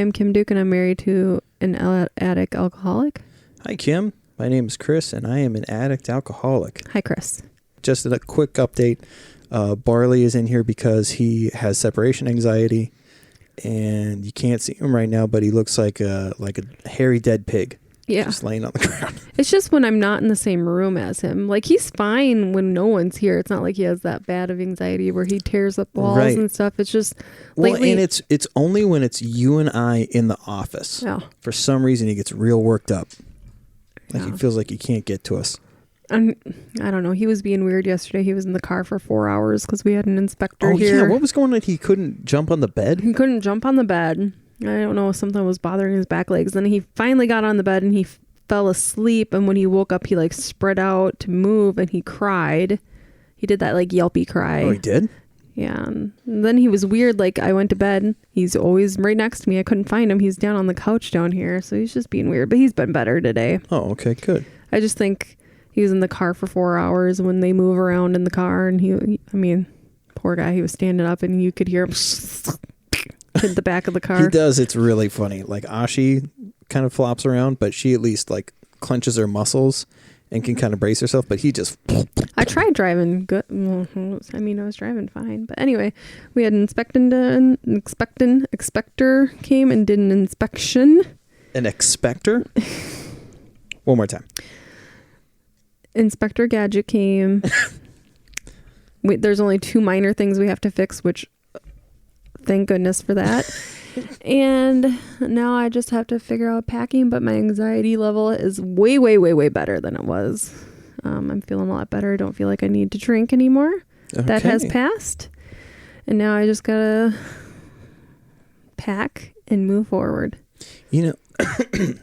I'm Kim Duke, and I'm married to an addict alcoholic. Hi, Kim. My name is Chris, and I am an addict alcoholic. Hi, Chris. Just a quick update. Barley is in here because he has separation anxiety, and you can't see him right now, but he looks like a hairy dead pig. Yeah. Just laying on the ground. It's just when I'm not in the same room as him. Like, he's fine when no one's here. It's not like he has that bad of anxiety where he tears up walls and stuff. It's just lately... Well, and it's only when it's you and I in the office. Yeah. For some reason, he gets real worked up. Like, Yeah. he feels like he can't get to us. I don't know. He was being weird yesterday. He was in the car for 4 hours because we had an inspector here. Yeah. What was going on? He couldn't jump on the bed? He couldn't jump on the bed. I don't know. Something was bothering his back legs. Then he finally got on the bed and he fell asleep. And when he woke up, he like spread out to move and he cried. He did that like yelpy cry. Oh, he did? Yeah. And then he was weird. Like, I went to bed. He's always right next to me. I couldn't find him. He's down on the couch down here. So he's just being weird. But he's been better today. Oh, okay. Good. I just think he was in the car for 4 hours when they move around in the car. And I mean, poor guy. He was standing up and you could hear him hit the back of the car. He does. It's really funny. Like, Ashi kind of flops around, but she at least like clenches her muscles and can kind of brace herself. But he just... I tried driving good. I mean, I was driving fine. But anyway, we had an inspector came and did an inspection. An expector? One more time. Inspector Gadget came. There's only 2 minor things we have to fix, which thank goodness for that. And now I just have to figure out packing, but my anxiety level is way, way, way, way better than it was. I'm feeling a lot better. I don't feel like I need to drink anymore. Okay. That has passed. And now I just gotta pack and move forward. You know,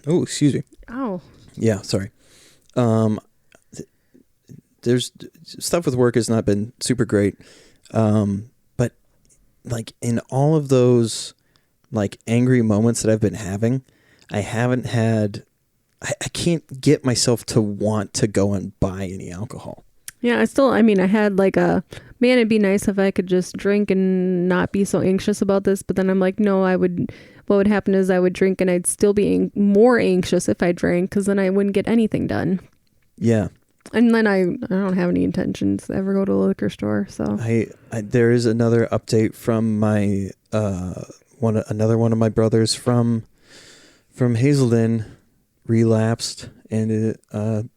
oh, excuse me. Oh. Yeah, sorry. There's stuff with work has not been super great. But like in all of those like angry moments that I've been having, I haven't had, I can't get myself to want to go and buy any alcohol. Yeah, I had like man, it'd be nice if I could just drink and not be so anxious about this. But then I'm like, no, what would happen is I would drink and I'd still be more anxious if I drank because then I wouldn't get anything done. Yeah. And then I don't have any intentions to ever go to a liquor store. So there is another update from my another one of my brothers from Hazelden relapsed and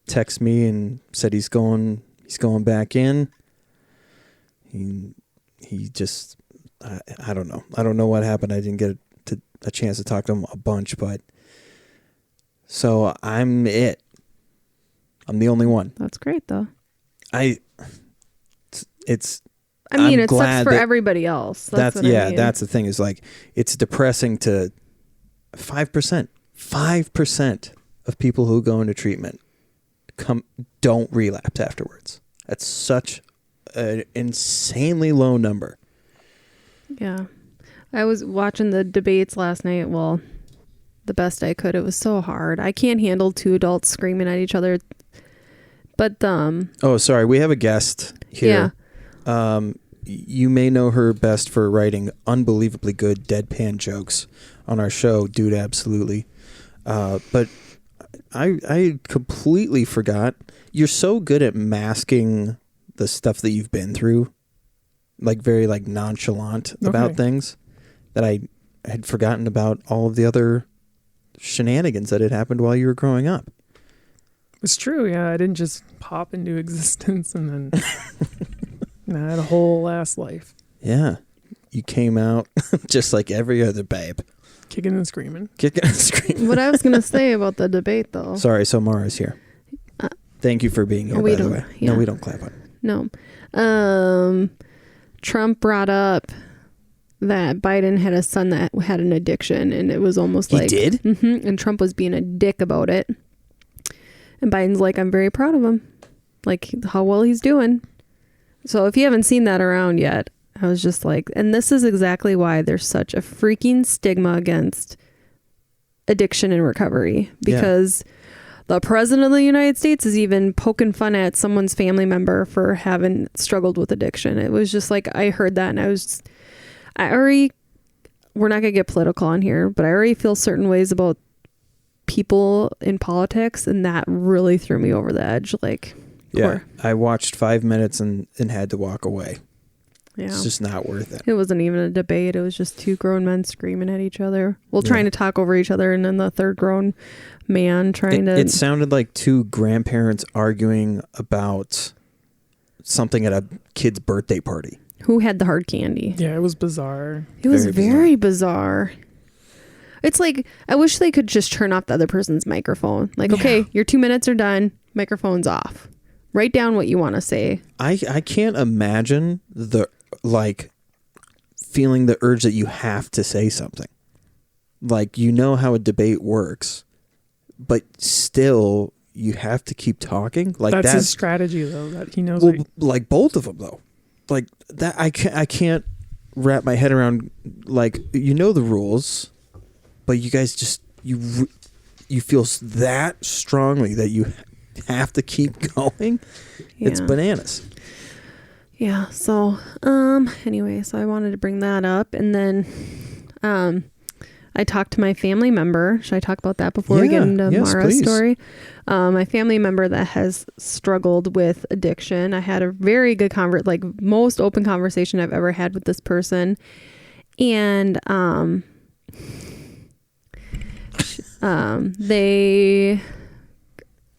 texted me and said he's going back in. He just I don't know. I don't know what happened. I didn't get a chance to talk to him a bunch, but so I'm the only one. That's great though. It sucks for everybody else. That's the thing is like, it's depressing to 5% of people who go into treatment don't relapse afterwards. That's such an insanely low number. Yeah. I was watching the debates last night. Well, the best I could. It was so hard. I can't handle 2 adults screaming at each other. But oh, sorry. We have a guest here. Yeah. You may know her best for writing unbelievably good deadpan jokes on our show, Dude Absolutely. But I completely forgot. You're so good at masking the stuff that you've been through, like very like nonchalant about things, that I had forgotten about all of the other shenanigans that had happened while you were growing up. It's true, yeah. I didn't just pop into existence and then I had a whole ass life. Yeah. You came out just like every other babe. Kicking and screaming. What I was going to say about the debate, though. Sorry, so Mara's here. Thank you for being here, by the way. Yeah. No, we don't clap on. No. Trump brought up that Biden had a son that had an addiction, and it was almost like... He did? Mm-hmm, and Trump was being a dick about it. And Biden's like, I'm very proud of him. Like, how well he's doing. So if you haven't seen that around yet, I was just like... And this is exactly why there's such a freaking stigma against addiction and recovery. Because the president of the United States is even poking fun at someone's family member for having struggled with addiction. It was just like, I heard that and I already we're not going to get political on here, but I already feel certain ways about people in politics, and that really threw me over the edge. Like, yeah, I watched 5 minutes and had to walk away. Yeah. It's just not worth it. It wasn't even a debate. It was just two grown men screaming at each other. Well, trying to talk over each other, and then the third grown man trying to... It sounded like two grandparents arguing about something at a kid's birthday party. Who had the hard candy? Yeah, it was bizarre. It was very bizarre. It's like, I wish they could just turn off the other person's microphone. Like, okay, your 2 minutes are done. Microphone's off. Write down what you want to say. I can't imagine feeling the urge that you have to say something. Like, you know how a debate works, but still you have to keep talking. Like, that's his strategy, though. That he knows. Well, like both of them, though. Like that, I can't wrap my head around. Like, you know the rules, but you guys just you feel that strongly that you have to keep going. Yeah. It's bananas. Yeah. So, anyway, so I wanted to bring that up, and then, I talked to my family member. Should I talk about that before we get into Mara's story? My family member that has struggled with addiction. I had a very good most open conversation I've ever had with this person. And, they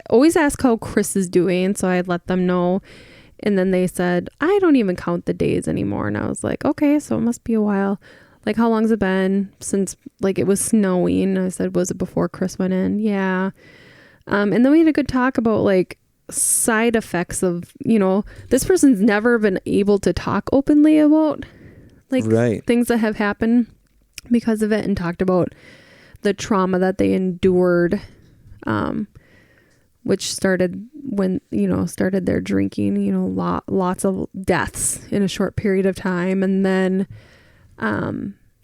always ask how Chris is doing. So I let them know. And then they said, I don't even count the days anymore. And I was like, okay, so it must be a while. Like, how long's it been since, like, it was snowing? I said, was it before Chris went in? Yeah. And then we had a good talk about, like, side effects of, this person's never been able to talk openly about, like, things that have happened because of it, and talked about the trauma that they endured, which started when, started their drinking, lots of deaths in a short period of time. And then,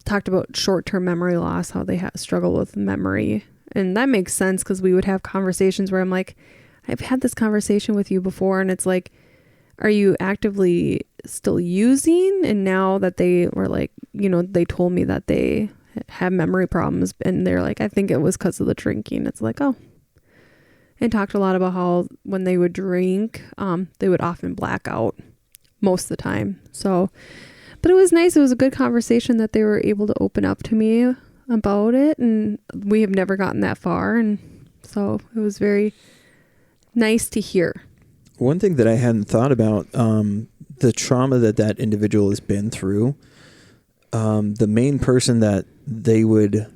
talked about short-term memory loss, how they struggle with memory. And that makes sense, because we would have conversations where I'm like, I've had this conversation with you before, and it's like, are you actively still using? And now that they were like, they told me that they have memory problems, and they're like, I think it was because of the drinking. It's like, oh. And talked a lot about how when they would drink, they would often black out most of the time. So, but it was nice. It was a good conversation that they were able to open up to me about it. And we have never gotten that far. And so it was very nice to hear. One thing that I hadn't thought about, the trauma that individual has been through, the main person that they would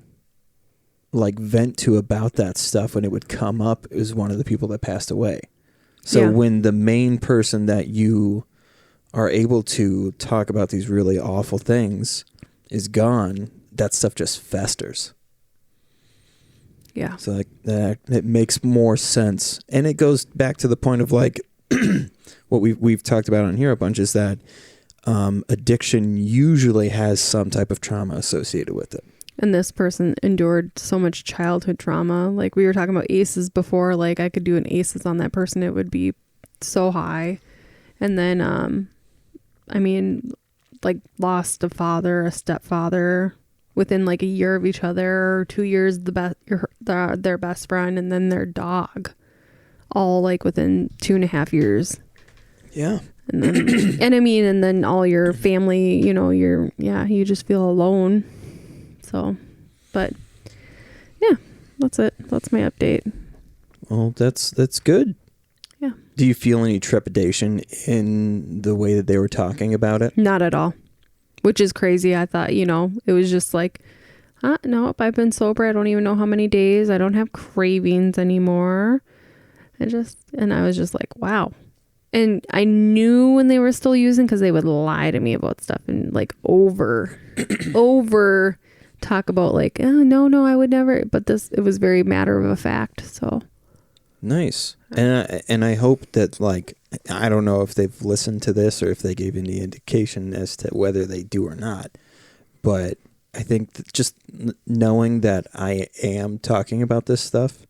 like vent to about that stuff when it would come up is one of the people that passed away. So when the main person that you are able to talk about these really awful things is gone, that stuff just festers. Yeah. So like that, it makes more sense. And it goes back to the point of like what we've talked about on here a bunch, is that addiction usually has some type of trauma associated with it. And this person endured so much childhood trauma. Like, we were talking about ACEs before. Like, I could do an ACEs on that person. It would be so high. And then, like, lost a father, a stepfather within like a year of each other, or 2 years, their best friend, and then their dog, all like within 2.5 years. Yeah. And then, and then all your family, you just feel alone. So, but yeah, that's it. That's my update. Well, that's good. Yeah. Do you feel any trepidation in the way that they were talking about it? Not at all, which is crazy. I thought, it was just like, nope, I've been sober. I don't even know how many days. I don't have cravings anymore. And I was just like, wow. And I knew when they were still using, because they would lie to me about stuff and like over talk about like, oh, no, I would never. But it was very matter of a fact. So nice. And I hope that, like, I don't know if they've listened to this or if they gave any indication as to whether they do or not. But I think that just knowing that I am talking about this stuff,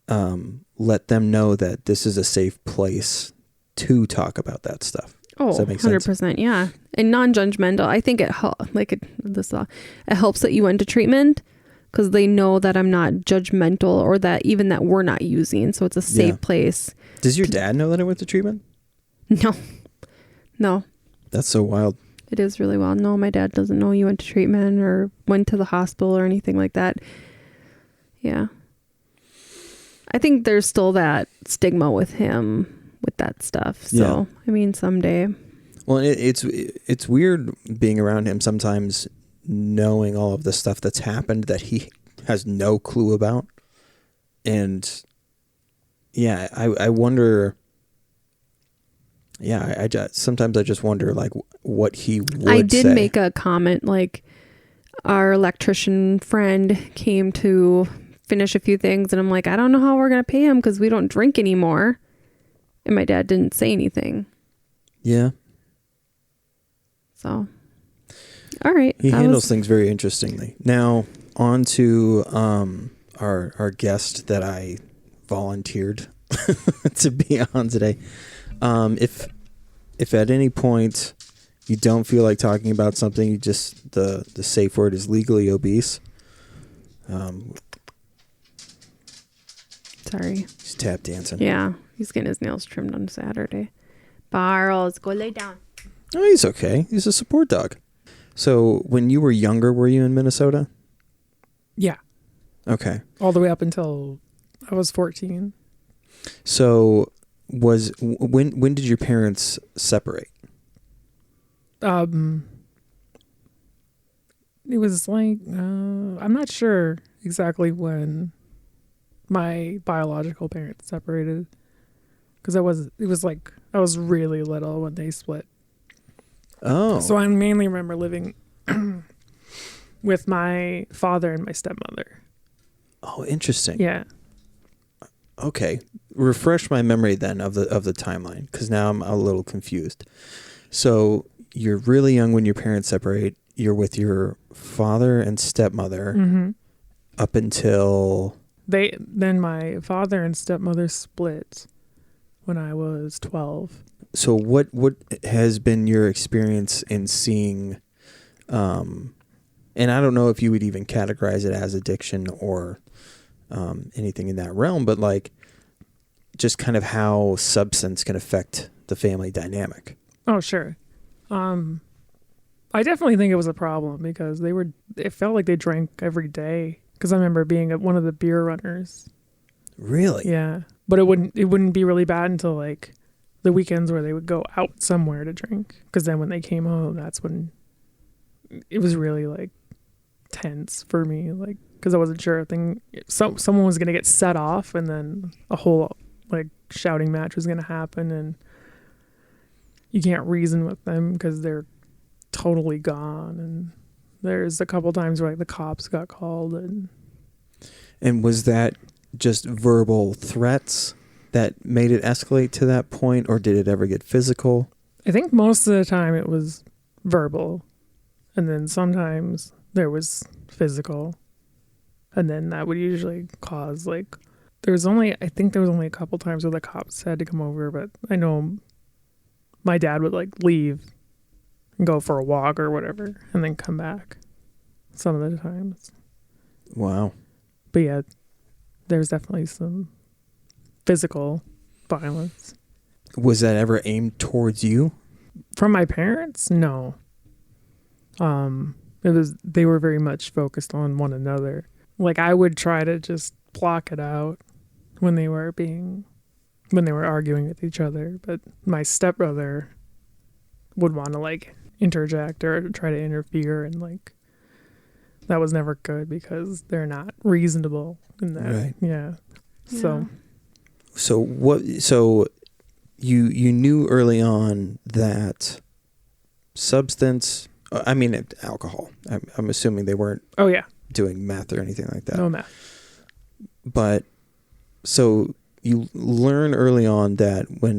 let them know that this is a safe place to talk about that stuff. Oh, Does that make sense? 100%. Yeah. And non-judgmental. I think it helps that you went to treatment because they know that I'm not judgmental or that even that we're not using. So it's a safe place. Does your dad know that I went to treatment? No. That's so wild. It is really wild. No, my dad doesn't know you went to treatment or went to the hospital or anything like that. Yeah. I think there's still that stigma with him with that stuff. So, Yeah. I mean, someday. Well, it's weird being around him sometimes, knowing all of the stuff that's happened that he has no clue about. And yeah, I wonder. Yeah, I just, sometimes I just wonder like what he would I did say. make a comment like our electrician friend came to finish a few things and I'm like, I don't know how we're going to pay him because we don't drink anymore. And my dad didn't say anything. Yeah. So, all right. He handles things very interestingly. Now, on to our guest that I volunteered to be on today. If at any point you don't feel like talking about something, you just the safe word is legally obese. Sorry. He's tap dancing. Yeah. He's getting his nails trimmed on Saturday. Barrels, go lay down. Oh, he's okay. He's a support dog. So when you were younger, were you in Minnesota? Yeah. Okay. All the way up until I was 14. So when did your parents separate? It was like, I'm not sure exactly when my biological parents separated. Because it was like, I was really little when they split. Oh. So I mainly remember living with my father and my stepmother. Oh, interesting. Yeah. Okay. Refresh my memory then of the timeline, because now I'm a little confused. So you're really young when your parents separate. You're with your father and stepmother up until... Then my father and stepmother split when I was 12. So what has been your experience in seeing, and I don't know if you would even categorize it as addiction or anything in that realm, but like just kind of how substance can affect the family dynamic. Oh, sure. I definitely think it was a problem because it felt like they drank every day. Because I remember being one of the beer runners. Really? Yeah. But it wouldn't be really bad until like the weekends where they would go out somewhere to drink. Because then when they came home, that's when it was really like tense for me. Like, because I wasn't sure someone was going to get set off and then a whole like shouting match was going to happen. And you can't reason with them because they're totally gone. And there's a couple times where like the cops got called. And was that just verbal threats that made it escalate to that point, or did it ever get physical? I think most of the time it was verbal, and then sometimes there was physical, and then that would usually cause like there was only a couple times where the cops had to come over, but I know my dad would like leave and go for a walk or whatever and then come back some of the times. Wow. But yeah, there's definitely some physical violence. Was that ever aimed towards you? From my parents? No. They were very much focused on one another. Like I would try to just block it out when they were arguing with each other, but my stepbrother would want to like interject or try to interfere, and like that was never good because they're not reasonable in that. Right. Yeah. So you knew early on that substance, I mean alcohol. I'm assuming they weren't doing meth or anything like that. No meth. But so you learn early on that when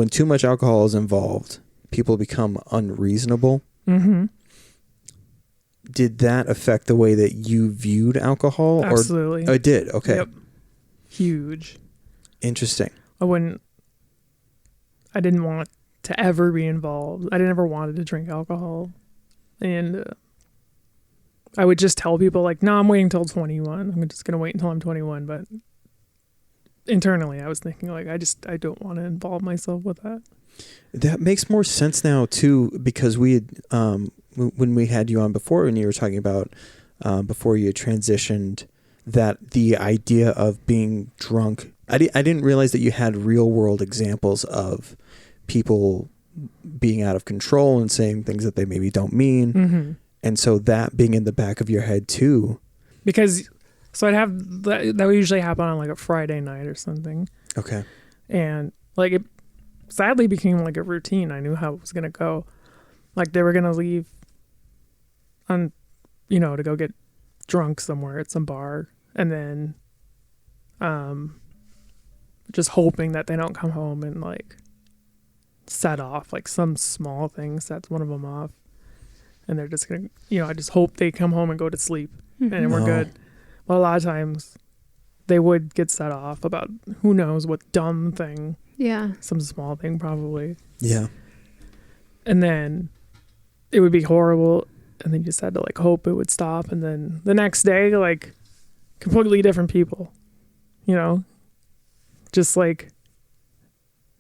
too much alcohol is involved, people become unreasonable. Mm-hmm. Did that affect the way that you viewed alcohol? Absolutely. Or it did. Okay. Yep. Huge. Interesting. I didn't want to ever be involved. I never wanted to drink alcohol. And I would just tell people like, no, I'm waiting until 21. I'm just going to wait until I'm 21. But internally, I was thinking like, I don't want to involve myself with that. That makes more sense now too, because we had, when we had you on before, when you were talking about, before you transitioned, that the idea of being drunk, I didn't realize that you had real world examples of people being out of control and saying things that they maybe don't mean. Mm-hmm. And so that being in the back of your head too. Because, so I'd have, that would usually happen on like a Friday night or something. Okay. And like it sadly became like a routine. I knew how it was going to go. Like they were going to leave on, to go get drunk somewhere at some bar. And then just hoping that they don't come home and like set off like some small thing sets one of them off. And they're just going to, I just hope they come home and go to sleep and we're good. But a lot of times they would get set off about who knows what dumb thing. Yeah. Some small thing probably. Yeah. And then it would be horrible. And then you just had to like hope it would stop. And then the next day, like completely different people, just like,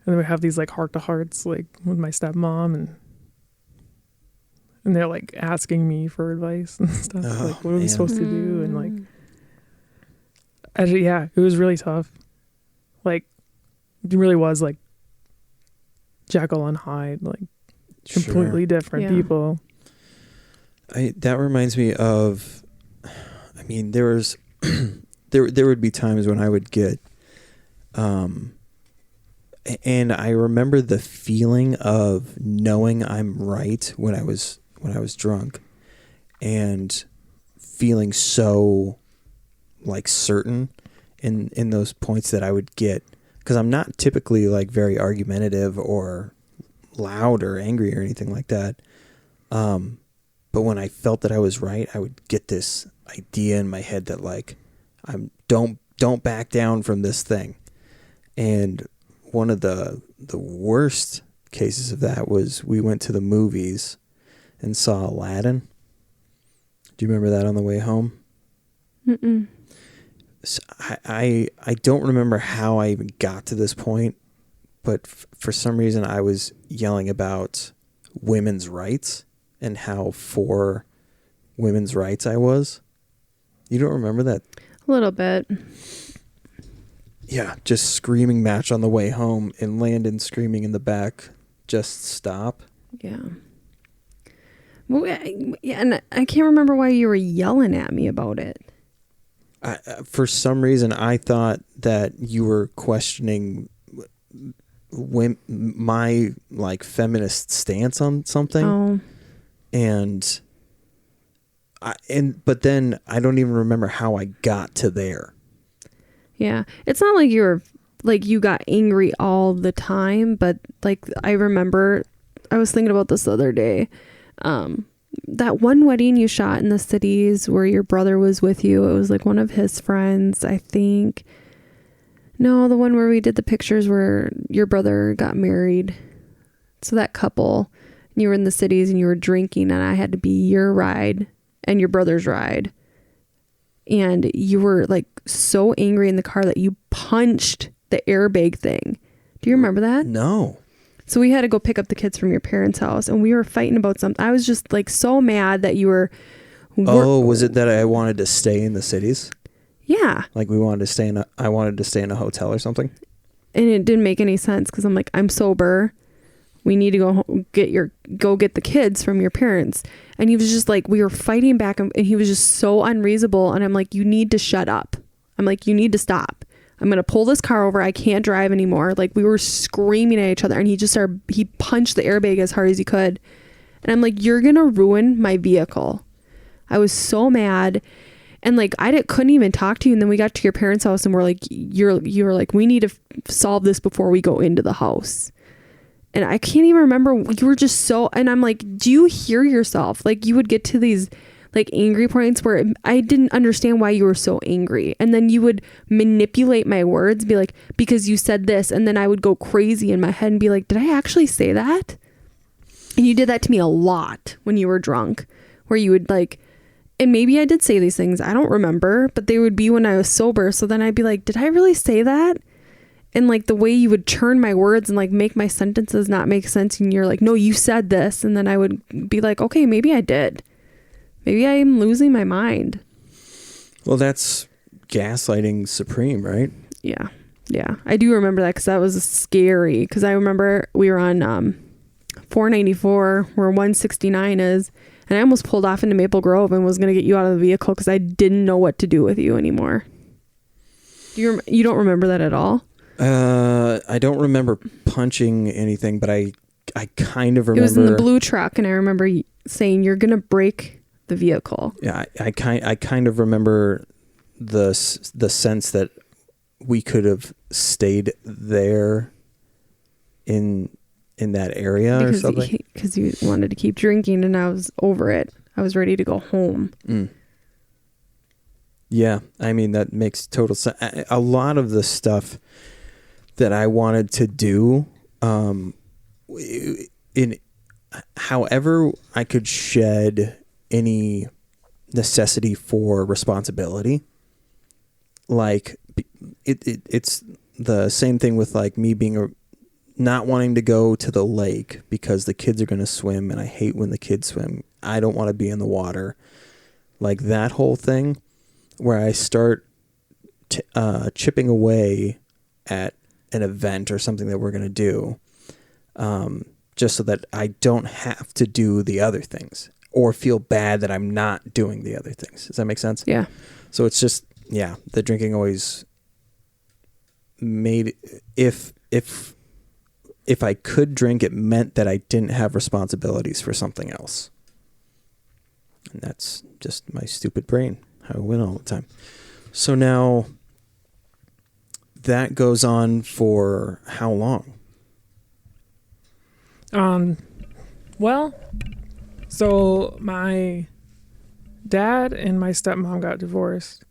and then we have these like heart to hearts, like with my stepmom and they're like asking me for advice and stuff. Like, what are we supposed to do? And like, yeah, it was really tough. Like, it really was like Jekyll and Hyde, like completely different people. That reminds me of, there was, there would be times when I would get, and I remember the feeling of knowing I'm right when I was drunk and feeling so like certain in those points that I would get, because I'm not typically like very argumentative or loud or angry or anything like that. But when I felt that I was right, I would get this idea in my head that like, don't back down from this thing. And one of the worst cases of that was we went to the movies and saw Aladdin. Do you remember that on the way home? Mm-mm. So I don't remember how I even got to this point, but for some reason I was yelling about women's rights and how for women's rights I was. You don't remember that? A little bit. Yeah, just screaming match on the way home and Landon screaming in the back, just stop. Yeah. Well, yeah, and I can't remember why you were yelling at me about it. For some reason, I thought that you were questioning my like feminist stance on something. Oh. But then I don't even remember how I got to there. Yeah. It's not like you got angry all the time, but like I remember I was thinking about this the other day. That one wedding you shot in the cities where your brother was with you, it was like one of his friends, I think. No, the one where we did the pictures where your brother got married. So that couple, and you were in the cities and you were drinking and I had to be your ride and your brother's ride. And you were like so angry in the car that you punched the airbag thing. Do you remember that? No. So we had to go pick up the kids from your parents' house and we were fighting about something. I was just like so mad that you were. Oh, was it that I wanted to stay in the cities? Yeah. Like I wanted to stay in a hotel or something. And it didn't make any sense because I'm like, I'm sober. We need to go home, go get the kids from your parents. And he was just like, we were fighting back and he was just so unreasonable. And I'm like, you need to shut up. I'm like, you need to stop. I'm going to pull this car over. I can't drive anymore. Like we were screaming at each other and he punched the airbag as hard as he could. And I'm like, you're going to ruin my vehicle. I was so mad. And like, couldn't even talk to you. And then we got to your parents' house and we're like, you were like, we need to solve this before we go into the house. And I can't even remember. You were just so, and I'm like, do you hear yourself? Like you would get to these like angry points where I didn't understand why you were so angry. And then you would manipulate my words, be like, because you said this. And then I would go crazy in my head and be like, did I actually say that? And you did that to me a lot when you were drunk, where you would like, and maybe I did say these things, I don't remember, but they would be when I was sober. So then I'd be like, did I really say that? And like the way you would turn my words and like make my sentences not make sense. And you're like, no, you said this. And then I would be like, okay, maybe I did. Maybe I'm losing my mind. Well, that's gaslighting supreme, right? Yeah. Yeah. I do remember that because that was scary. Because I remember we were on 494 where 169 is. And I almost pulled off into Maple Grove and was going to get you out of the vehicle because I didn't know what to do with you anymore. You don't remember that at all? I don't remember punching anything, but I kind of remember. It was in the blue truck, and I remember saying, "You're gonna break the vehicle." Yeah, I kind of remember the sense that we could have stayed there in that area or something. Because you wanted to keep drinking, and I was over it. I was ready to go home. Mm. Yeah, I mean that makes total sense. A lot of the stuff that I wanted to do, in however I could shed any necessity for responsibility, like it's the same thing with like me being not wanting to go to the lake because the kids are going to swim and I hate when the kids swim. I don't want to be in the water. Like that whole thing where I start chipping away at an event or something that we're going to do, just so that I don't have to do the other things or feel bad that I'm not doing the other things. Does that make sense? Yeah. So it's just, yeah, the drinking always made, if I could drink, it meant that I didn't have responsibilities for something else. And that's just my stupid brain, how I win all the time. So now that goes on for how long? Well, so my dad and my stepmom got divorced,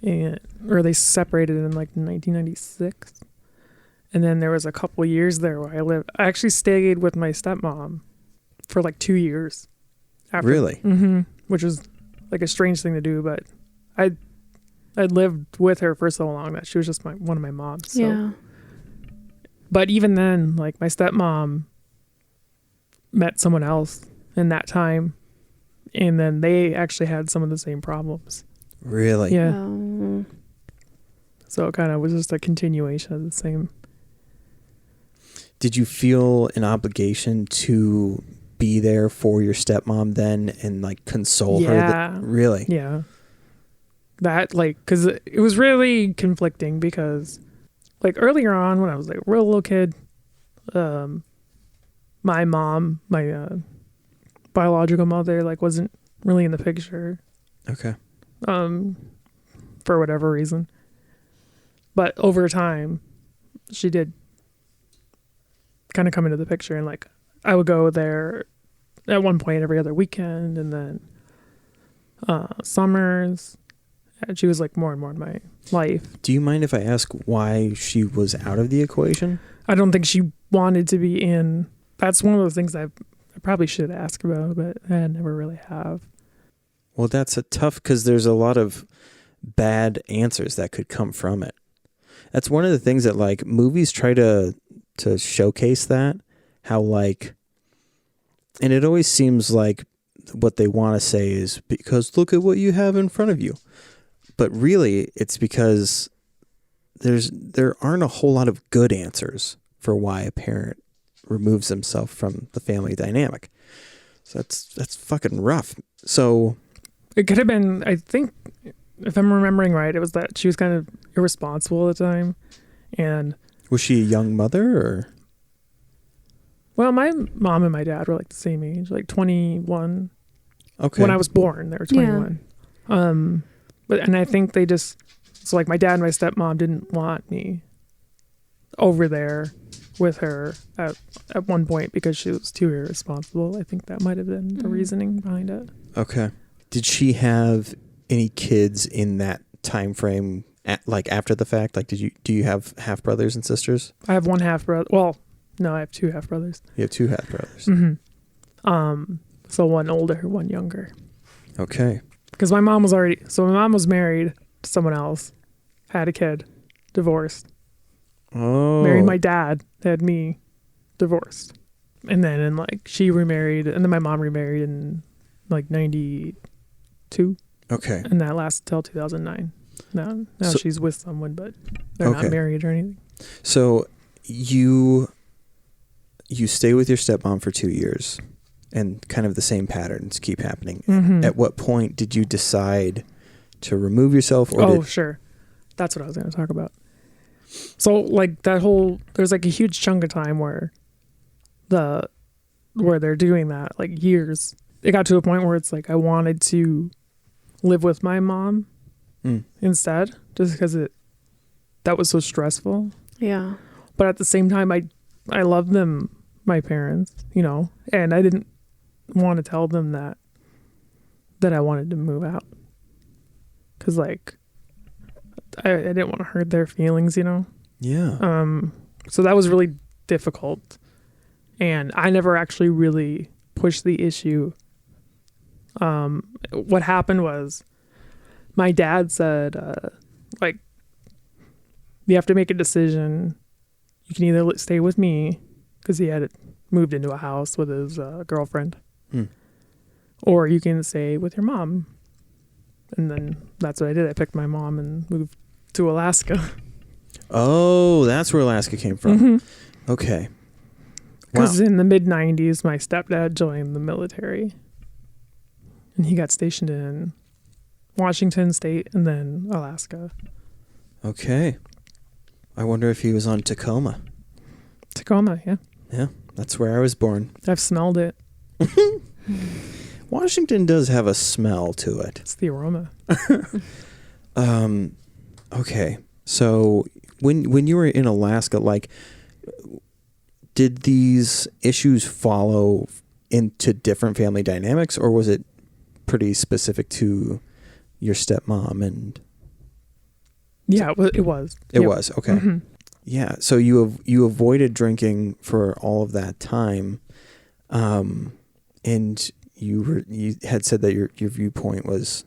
or they separated in like 1996. And then there was a couple years there where I actually stayed with my stepmom for like 2 years. After, really? Mm-hmm. Which was like a strange thing to do, but I'd lived with her for so long that she was just one of my moms. So. Yeah. But even then, like my stepmom met someone else in that time, and then they actually had some of the same problems. Really? Yeah. Oh. So it kind of was just a continuation of the same. Did you feel an obligation to be there for your stepmom then and like console her? Really? Yeah. That like, because it was really conflicting because like earlier on when I was like a real little kid, my mom, my biological mother, like wasn't really in the picture. Okay. For whatever reason. But over time, she did kind of come into the picture, and like I would go there at one point every other weekend, and then summers, and she was like more and more in my life. Do you mind if I ask why she was out of the equation? I don't think she wanted to be in. That's one of those things I probably should ask about, but I never really have. Well, that's a tough, because there's a lot of bad answers that could come from it. That's one of the things that like movies try to showcase, that how like, and it always seems like what they want to say is because look at what you have in front of you. But really it's because there aren't a whole lot of good answers for why a parent removes himself from the family dynamic. So that's fucking rough. So it could have been, I think, if I'm remembering right, it was that she was kind of irresponsible at the time. And was she a young mother or? Well, my mom and my dad were like the same age, like 21. Okay. When I was born, they were 21. Yeah. And I think they just, so like my dad and my stepmom didn't want me over there with her at one point because she was too irresponsible. I think that might have been the reasoning behind it. Okay. Did she have any kids in that time frame, like after the fact? Like, do you have half brothers and sisters? I have one half brother. Well, no, I have two half brothers. You have two half brothers. Mm-hmm. So one older, one younger. Okay. Because my mom was married to someone else, had a kid, divorced. Oh. Married my dad, had me, divorced. And then she remarried, and then my mom remarried in 92. Okay. And that lasted till 2009. Now So- she's with someone, but they're Okay. not married or anything. So you stay with your stepmom for 2 years, and kind of the same patterns keep happening. Mm-hmm. At what point did you decide to remove yourself? Or Sure. That's what I was going to talk about. So there's a huge chunk of time where they're doing that, years. It got to a point where it's I wanted to live with my mom instead, just because that was so stressful. Yeah. But at the same time, I love them, my parents, and I didn't want to tell them that I wanted to move out. Because I didn't want to hurt their feelings, Yeah. So that was really difficult. And I never actually really pushed the issue. What happened was my dad said, you have to make a decision. You can either stay with me, because he had moved into a house with his girlfriend, or you can stay with your mom. And then that's what I did. I picked my mom and moved to Alaska. Oh, that's where Alaska came from. Mm-hmm. Okay. Because in the mid-90s, my stepdad joined the military. And he got stationed in Washington State and then Alaska. Okay. I wonder if he was on Tacoma. Tacoma, yeah. Yeah, that's where I was born. I've smelled it. Washington does have a smell to it. It's the aroma. Okay. So when you were in Alaska, did these issues follow into different family dynamics, or was it pretty specific to your stepmom? And Yeah, it was. it Yep. was. Okay. Mm-hmm. Yeah. So you avoided drinking for all of that time, and you had said that your viewpoint was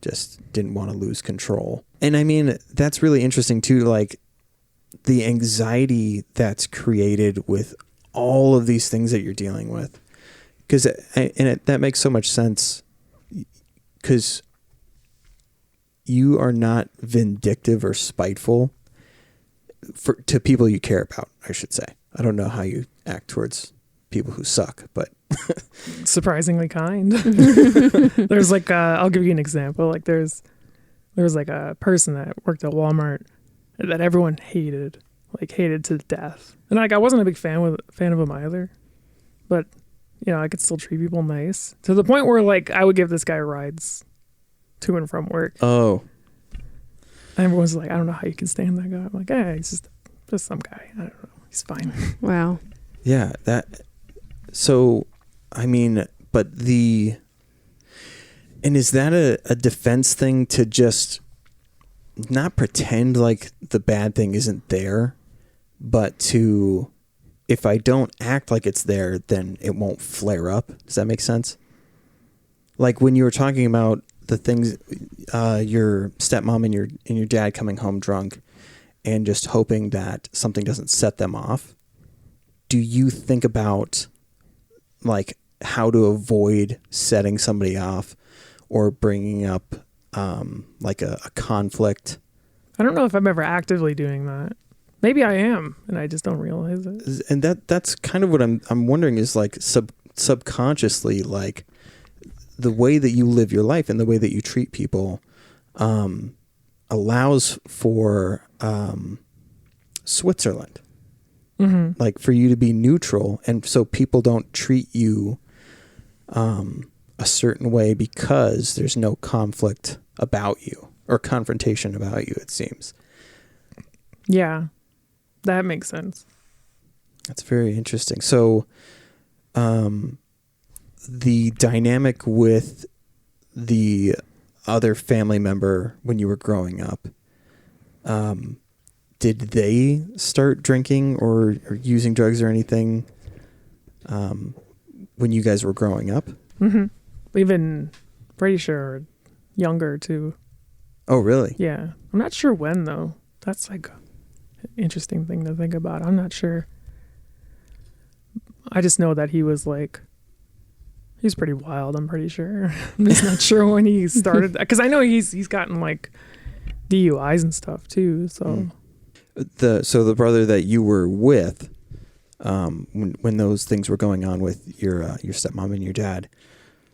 just didn't want to lose control. And I mean, that's really interesting too, the anxiety that's created with all of these things that you're dealing with. Because that makes so much sense, because you are not vindictive or spiteful to people you care about, I should say. I don't know how you act towards people who suck, but Surprisingly kind. There's I'll give you an example. There was a person that worked at Walmart that everyone hated to death. And I wasn't a big fan of him either. But, I could still treat people nice. To the point where I would give this guy rides to and from work. oh, And everyone's like, I don't know how you can stand that guy. I'm like, he's just some guy. I don't know. He's fine. Wow. yeah, so I mean, but and is that a defense thing to just not pretend like the bad thing isn't there, but to, if I don't act like it's there, then it won't flare up? Does that make sense? Like when you were talking about the things, your stepmom and your dad coming home drunk and just hoping that something doesn't set them off. Do you think about how to avoid setting somebody off or bringing up a conflict? I don't know if I'm ever actively doing that. Maybe I am, and I just don't realize it. And that's kind of what I'm wondering is subconsciously, the way that you live your life and the way that you treat people allows for Switzerland. Mm-hmm. For you to be neutral, and so people don't treat you a certain way because there's no conflict about you or confrontation about you, it seems. Yeah, that makes sense. That's very interesting. So the dynamic with the other family member when you were growing up, did they start drinking or using drugs or anything when you guys were growing up? Mm-hmm. Even pretty sure younger too. Oh, really? Yeah. I'm not sure when though. That's like an interesting thing to think about. I'm not sure. I just know that he was pretty wild, I'm pretty sure. I'm just not sure when he started because I know he's gotten like DUIs and stuff too. So the brother that you were with, when those things were going on with your stepmom and your dad,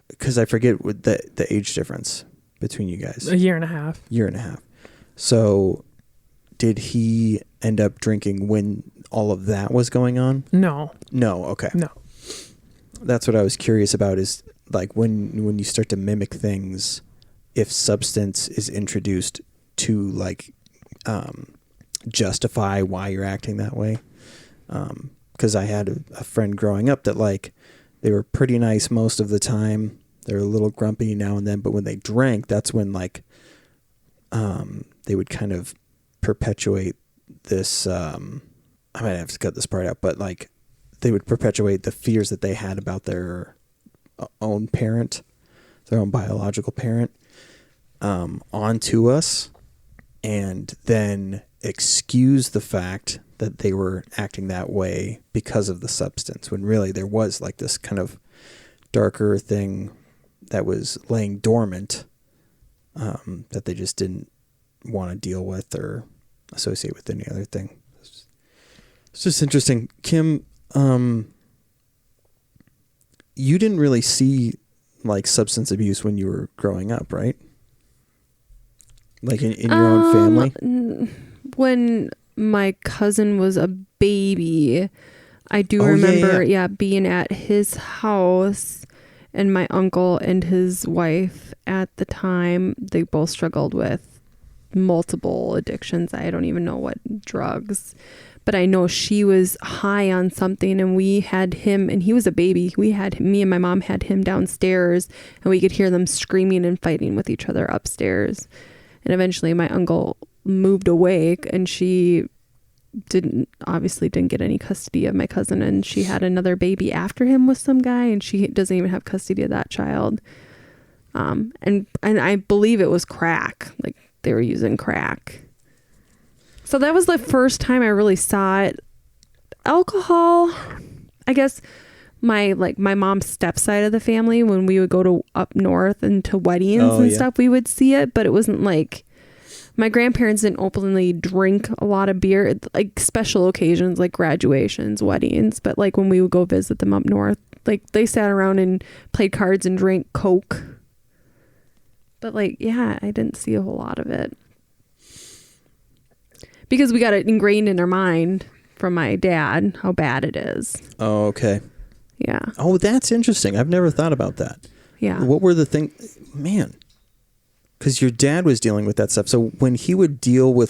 because I forget what the age difference between you guys. a year and a half. So did he end up drinking when all of that was going on? No. Okay. No. That's what I was curious about, is like when you start to mimic things, if substance is introduced to like justify why you're acting that way. Because I had a friend growing up that like they were pretty nice most of the time. They're a little grumpy now and then, but when they drank, that's when like they would kind of perpetuate this. I might have to cut this part out, but like they would perpetuate the fears that they had about their own parent, their own biological parent, onto us, and then excuse the fact that they were acting that way because of the substance, when really there was like this kind of darker thing that was laying dormant, that they just didn't want to deal with or associate with any other thing. It's just interesting. Kim, you didn't really see like substance abuse when you were growing up, right? Like in your own family? When my cousin was a baby, I do remember, being at his house, and my uncle and his wife at the time, they both struggled with multiple addictions. I don't even know what drugs, but I know she was high on something, and we had him, and he was a baby. Me and my mom had him downstairs, and we could hear them screaming and fighting with each other upstairs. And eventually my uncle moved away, and she obviously didn't get any custody of my cousin, and she had another baby after him with some guy, and she doesn't even have custody of that child. And I believe it was crack. Like they were using crack. So that was the first time I really saw it. Alcohol, I guess my mom's step side of the family, when we would go to up north and to weddings stuff, we would see it, but it wasn't like, my grandparents didn't openly drink a lot of beer, like special occasions like graduations, weddings, but like when we would go visit them up north, like they sat around and played cards and drank Coke. But like, yeah, I didn't see a whole lot of it. Because we got it ingrained in our mind from my dad, how bad it is. Oh, okay. Yeah. Oh, that's interesting. I've never thought about that. Yeah. What were the things, man? Because your dad was dealing with that stuff. So when he would deal with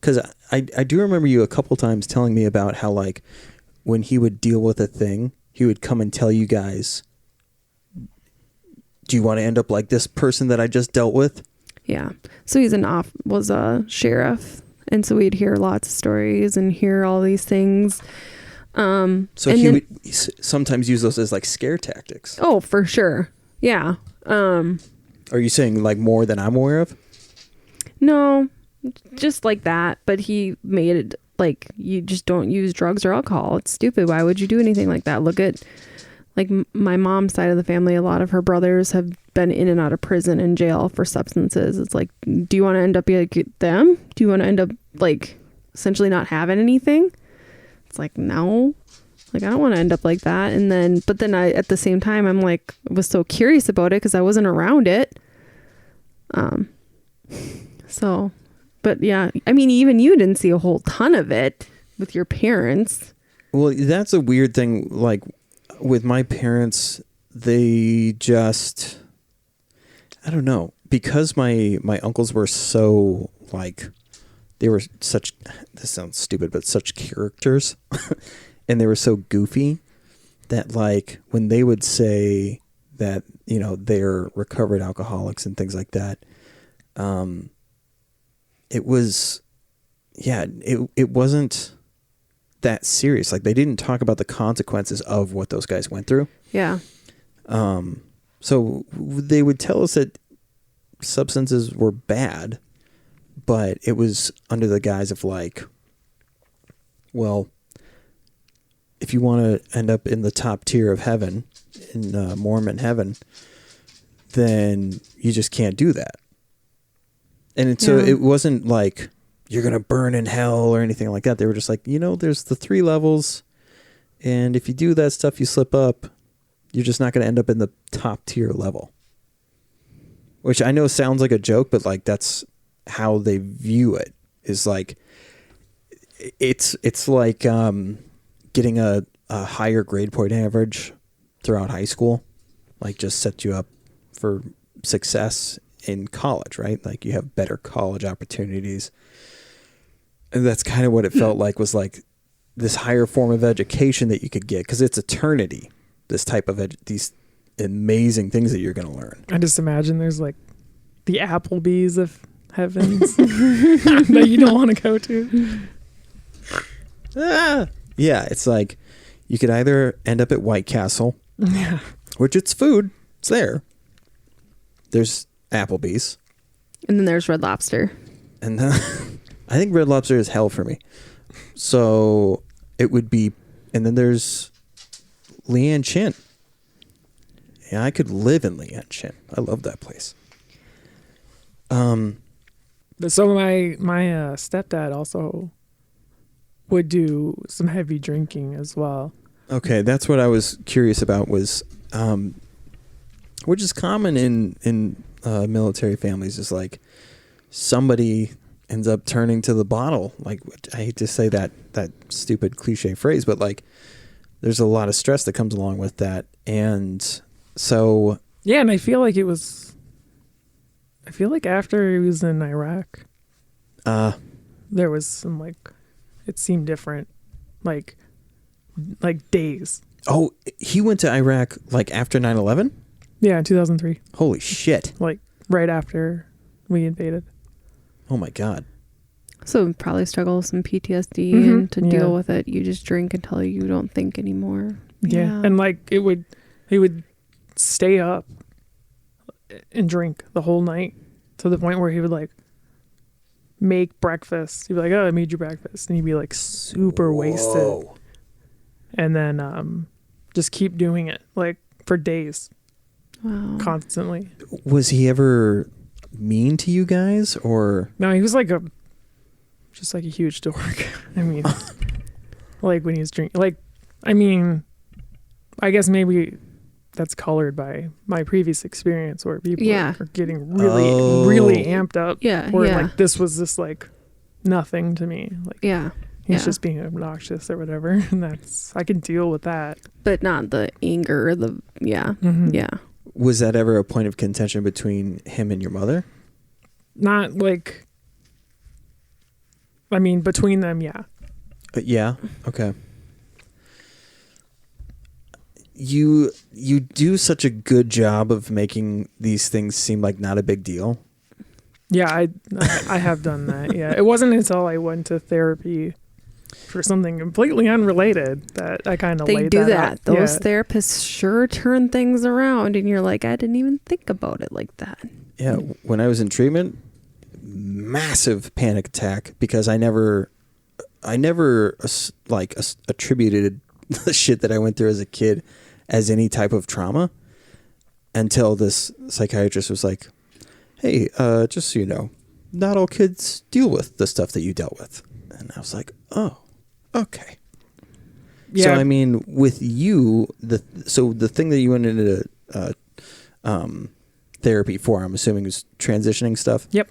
because I do remember you a couple times telling me about how like when he would deal with a thing, he would come and tell you guys, do you want to end up like this person that I just dealt with? Yeah. So was a sheriff. And so we'd hear lots of stories and hear all these things. So he would sometimes use those as like scare tactics. Oh, for sure. Yeah. Are you saying like more than I'm aware of? No, just like that. But he made it like, you just don't use drugs or alcohol. It's stupid. Why would you do anything like that? Look at like my mom's side of the family. A lot of her brothers have been in and out of prison and jail for substances. It's like, do you want to end up like them? Do you want to end up like essentially not having anything? It's like, no. Like, I don't want to end up like that. But then I, at the same time, I'm like, was so curious about it because I wasn't around it. So, but yeah, I mean, even you didn't see a whole ton of it with your parents. Well, that's a weird thing. Like with my parents, they just, I don't know, because my uncles were so like, they were such, this sounds stupid, but such characters. And they were so goofy that like when they would say that they're recovered alcoholics and things like that. It was, it wasn't that serious. Like, they didn't talk about the consequences of what those guys went through. Yeah. So they would tell us that substances were bad, but it was under the guise of like, well, if you want to end up in the top tier of heaven, in Mormon heaven, then you just can't do that. And so it wasn't like you're going to burn in hell or anything like that. They were just like, there's the 3 levels. And if you do that stuff, you slip up, you're just not going to end up in the top tier level. Which I know sounds like a joke, but like that's how they view it. Is like, it's like getting a higher grade point average throughout high school. Like, just set you up for success in college, right? Like, you have better college opportunities. And that's kind of what it felt like, was like this higher form of education that you could get, because it's eternity, this type of these amazing things that you're going to learn. I just imagine there's like the Applebee's of heavens that you don't want to go to. Yeah, it's like you could either end up at White Castle, which it's food, it's there. There's Applebee's. And then there's Red Lobster. And then I think Red Lobster is hell for me. So it would be, and then there's Leanne Chin. Yeah, I could live in Leanne Chin. I love that place. But so my stepdad also would do some heavy drinking as well. Okay, that's what I was curious about, was which is common in military families, is like somebody ends up turning to the bottle. Like, I hate to say that stupid cliche phrase, but like there's a lot of stress that comes along with that. And so yeah, and I feel like after he was in Iraq, there was some like, it seemed different, like days. Oh, he went to Iraq like after 9/11? Yeah, in 2003. Holy shit. Like right after we invaded. Oh my God. So probably struggle with some PTSD, and to deal with it, you just drink until you don't think anymore. Yeah. And like he would stay up and drink the whole night, to the point where he would like make breakfast. He'd be like, "Oh, I made you breakfast," and he'd be like super wasted. And then just keep doing it like for days. Wow. Constantly. Was he ever mean to you guys, or? No, he was like just like a huge dork. I mean, like when he was drinking, like, I mean, I guess maybe that's colored by my previous experience, where people are getting really amped up. Yeah. Where like this was just like nothing to me. Like, he's just being obnoxious or whatever. And I can deal with that. But not the anger, Yeah. Was that ever a point of contention between him and your mother? Not like, I mean, between them, yeah. Yeah. Okay. You do such a good job of making these things seem like not a big deal. Yeah, I have done that. Yeah, it wasn't until I went to therapy for something completely unrelated that I kind of laid that out. Those therapists sure turn things around, and you're like, I didn't even think about it like that. Yeah, when I was in treatment, massive panic attack, because I never attributed the shit that I went through as a kid as any type of trauma, until this psychiatrist was like, "Hey, just so you know, not all kids deal with the stuff that you dealt with." And I was like, "Oh, okay." Yeah. So I mean, with you, the thing that you went into therapy for, I'm assuming, is transitioning stuff. Yep.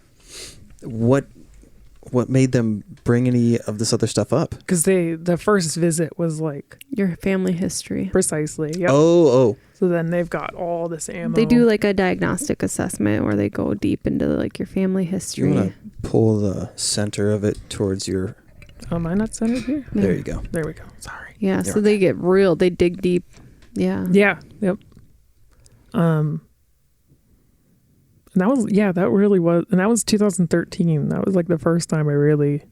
What made them bring any of this other stuff up? Because the first visit was like your family history. Precisely. Yep. Oh. So then they've got all this ammo. They do like a diagnostic assessment where they go deep into like your family history. You want to pull the center of it towards your... Am I not centered here? There you go. There we go. Sorry. Yeah, so they get real. They dig deep. Yeah. Yeah. Yep. And that really was, and that was 2013. That was like the first time I really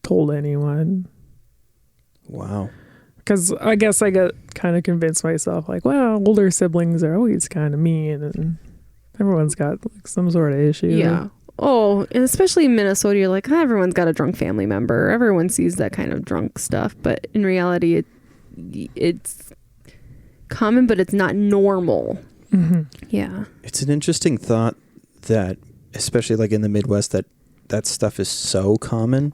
told anyone. Wow. Because I guess I got kind of convinced myself, like, well, older siblings are always kind of mean, and everyone's got like some sort of issue. Yeah. Oh, and especially in Minnesota, you're like, everyone's got a drunk family member. Everyone sees that kind of drunk stuff, but in reality, it's common, but it's not normal. Mm-hmm. Yeah. It's an interesting thought that, especially like in the Midwest, that stuff is so common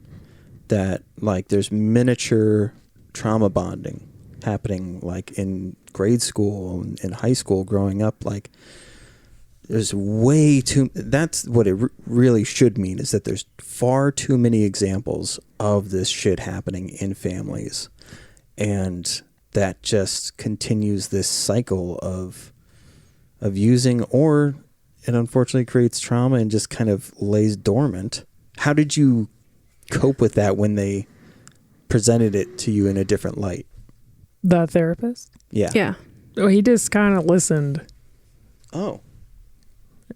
that like there's miniature trauma bonding happening like in grade school and in high school growing up. Like there's way too, that's what it really should mean, is that there's far too many examples of this shit happening in families. And that just continues this cycle of using, or it unfortunately creates trauma and just kind of lays dormant. How did you cope with that when they presented it to you in a different light? The therapist? Yeah. Yeah. Oh, he just kind of listened. Oh.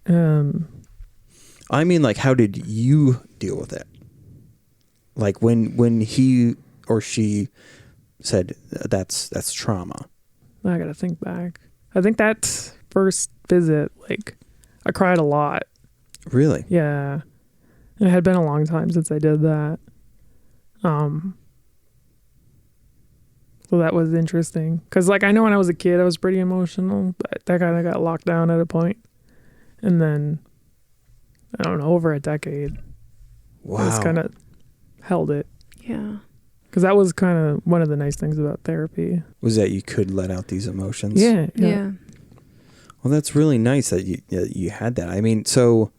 I mean, like, how did you deal with it? Like when he or she said that's trauma. I gotta think back. I think that first visit, like, I cried a lot. Really? Yeah. It had been a long time since I did that. So that was interesting. Because, like, I know when I was a kid, I was pretty emotional, but that kind of got locked down at a point. And then, I don't know, over a decade. Wow. I just kind of held it. Yeah. Because that was kind of one of the nice things about therapy. Was that you could let out these emotions? Yeah. Yeah. Well, that's really nice that you had that. I mean, so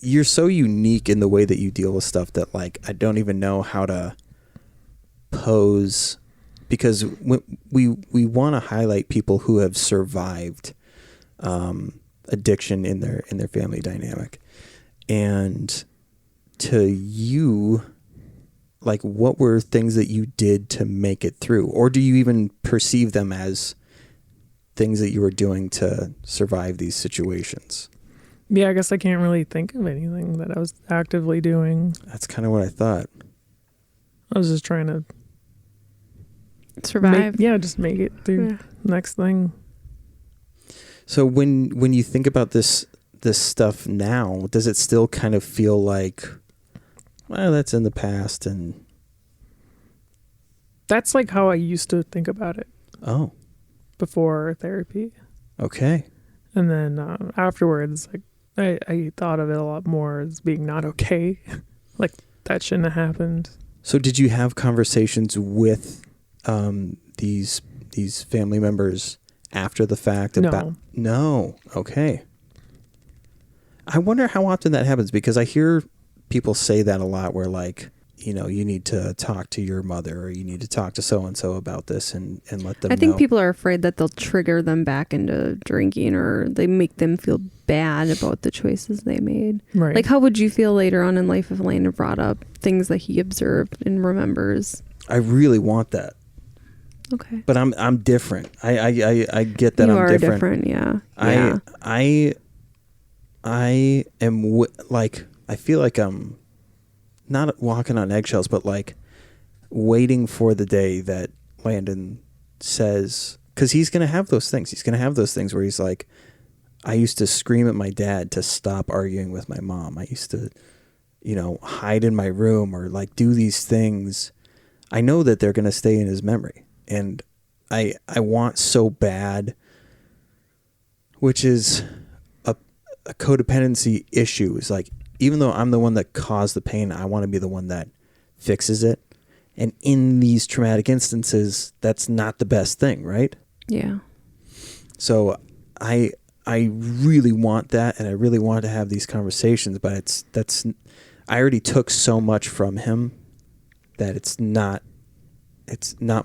you're so unique in the way that you deal with stuff that, like, I don't even know how to pose, because we want to highlight people who have survived addiction in their family dynamic. And to you, like, what were things that you did to make it through? Or do you even perceive them as things that you were doing to survive these situations? Yeah, I guess I can't really think of anything that I was actively doing. That's kind of what I thought. I was just trying to survive. Just make it through next thing. So when you think about this stuff now, does it still kind of feel like, well, that's in the past? And that's like how I used to think about it. Oh. Before therapy. Okay. And then afterwards, like, I thought of it a lot more as being not okay. Like, that shouldn't have happened. So did you have conversations with these family members after the fact about? No. Okay. I wonder how often that happens, because I hear people say that a lot, where, like, you know, you need to talk to your mother, or you need to talk to so-and-so about this and let them know. I think people are afraid that they'll trigger them back into drinking, or they make them feel bad about the choices they made. Right. Like, how would you feel later on in life if Landon brought up things that he observed and remembers? I really want that. Okay. But I'm different. I get that. You I'm are different. Yeah. I am like, I feel like I'm not walking on eggshells, but like waiting for the day that Landon says, because he's going to have those things. He's going to have those things where he's like, I used to scream at my dad to stop arguing with my mom. I used to, you know, hide in my room, or like do these things. I know that they're going to stay in his memory. And I want so bad, which is a codependency issue. Is like, even though I'm the one that caused the pain, I want to be the one that fixes it. And in these traumatic instances, that's not the best thing, right? Yeah. So I really want that, and I really want to have these conversations, but I already took so much from him that it's not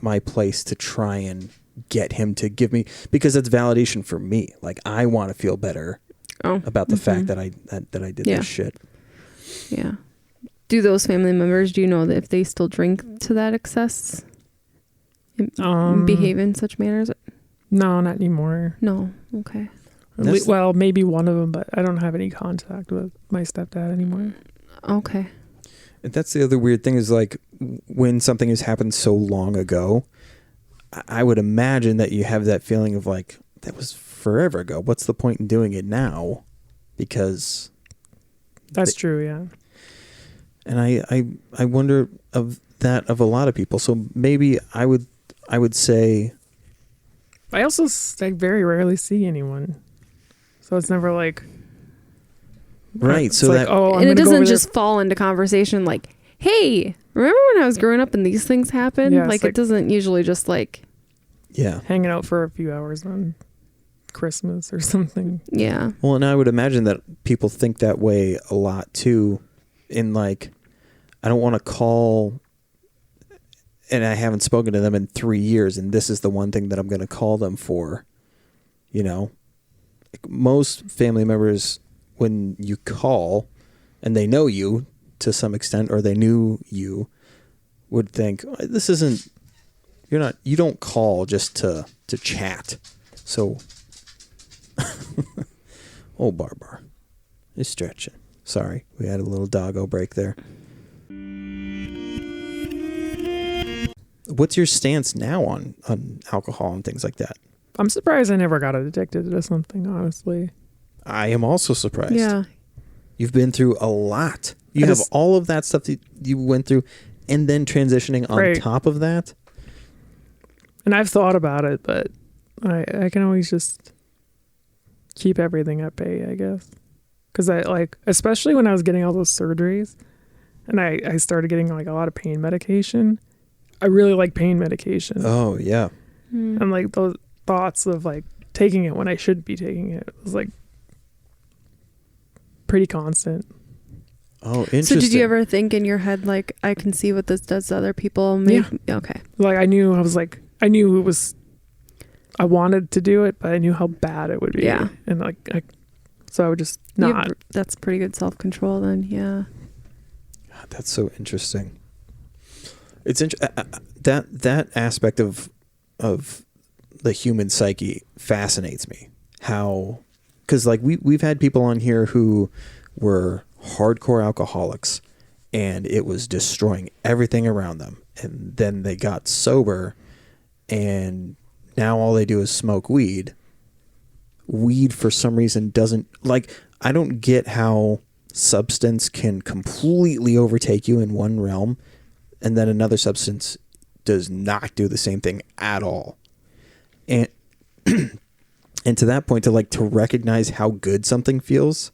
my place to try and get him to give me, because it's validation for me. Like, I want to feel better about the fact that I did this shit. Yeah. Do those family members, do you know that if they still drink to that excess, behave in such manners? No, not anymore. No. Okay. Well, maybe one of them, but I don't have any contact with my stepdad anymore. Okay. And that's the other weird thing is like when something has happened so long ago, I would imagine that you have that feeling of like, that was forever ago. What's the point in doing it now? Because that's true, yeah. And I wonder of that of a lot of people. So maybe I would say I also very rarely see anyone. So it's never like right. It's so like, that and it doesn't just fall into conversation like, hey, remember when I was growing up and these things happened? Yeah, like it doesn't usually just like hanging out for a few hours on Christmas or something. Yeah. Well, and I would imagine that people think that way a lot too. In like, I don't want to call, and I haven't spoken to them in 3 years, and this is the one thing that I'm going to call them for. You know, like most family members, when you call, and they know you to some extent, or they knew you, would think this isn't. You don't call just to chat. So, oh, Barbar is stretching. Sorry, we had a little doggo break there. What's your stance now on alcohol and things like that? I'm surprised I never got addicted to something, honestly. I am also surprised. Yeah. You've been through a lot. You have all of that stuff that you went through, and then transitioning on top of that. And I've thought about it, but I can always just keep everything at bay, I guess. Because I like, especially when I was getting all those surgeries and I started getting like a lot of pain medication. I really like pain medication. Oh, yeah. And like those thoughts of like taking it when I shouldn't be taking it was like pretty constant. Oh, interesting. So did you ever think in your head, like, I can see what this does to other people? Yeah. Okay. Like I knew it was, I wanted to do it, but I knew how bad it would be. Yeah. And like, so I would just not. That's pretty good self-control then. Yeah. God, that's so interesting. It's that aspect of the human psyche fascinates me. How, because like we've had people on here who were hardcore alcoholics, and it was destroying everything around them, and then they got sober, and now all they do is smoke weed. Weed for some reason doesn't, like, I don't get how substance can completely overtake you in one realm and then another substance does not do the same thing at all. And and to that point, to recognize how good something feels,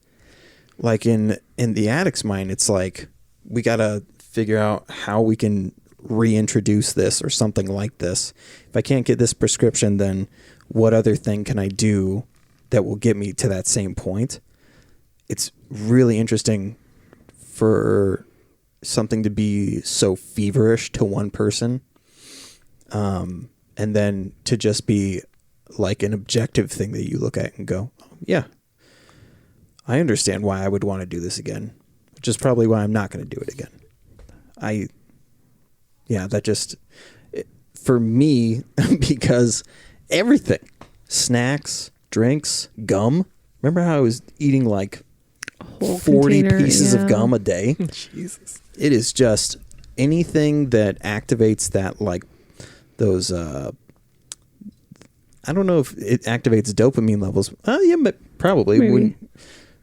like in the addict's mind, it's like we gotta figure out how we can reintroduce this or something like this. If I can't get this prescription, then what other thing can I do that will get me to that same point? It's really interesting for something to be so feverish to one person, and then to just be like an objective thing that you look at and go, oh, yeah, I understand why I would want to do this again, which is probably why I'm not going to do it again. That just, for me, because everything, snacks, drinks, gum. Remember how I was eating like 40 pieces of gum a day? Jesus. It is just anything that activates that, like those, I don't know if it activates dopamine levels. Yeah, but probably. When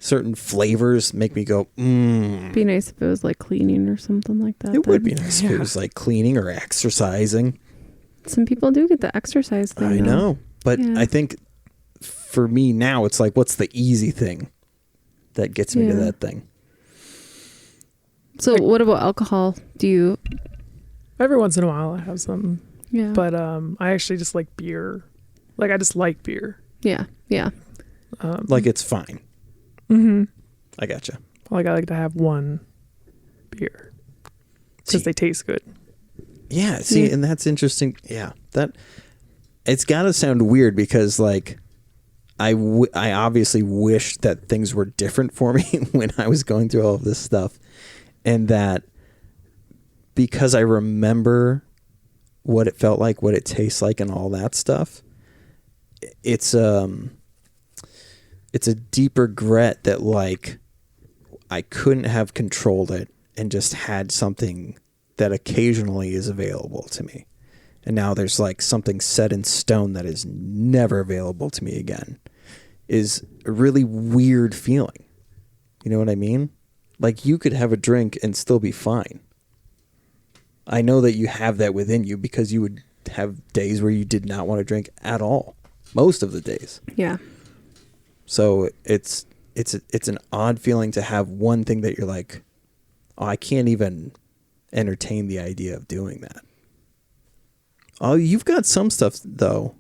certain flavors make me go, Be nice if it was like cleaning or something like that. It would be nice if it was like cleaning or exercising. Some people do get the exercise thing. I know. But I think for me now, it's like, what's the easy thing that gets me to that thing? So what about alcohol? Do you? Every once in a while I have some. Yeah. But I actually just like beer. Like I just like beer. Yeah. Yeah. Like it's fine. Mm-hmm. I gotcha. Like I like to have one beer because they taste good. Yeah. See, and that's interesting. Yeah. That it's got to sound weird because like I obviously wish that things were different for me when I was going through all of this stuff, and that because I remember what it felt like, what it tastes like, and all that stuff, it's a deep regret that like I couldn't have controlled it and just had something that occasionally is available to me. And now there's like something set in stone that is never available to me again, is a really weird feeling. You know what I mean? Like you could have a drink and still be fine. I know that you have that within you because you would have days where you did not want to drink at all. Most of the days. Yeah. So it's an odd feeling to have one thing that you're like, oh, I can't even entertain the idea of doing that. Oh, you've got some stuff though.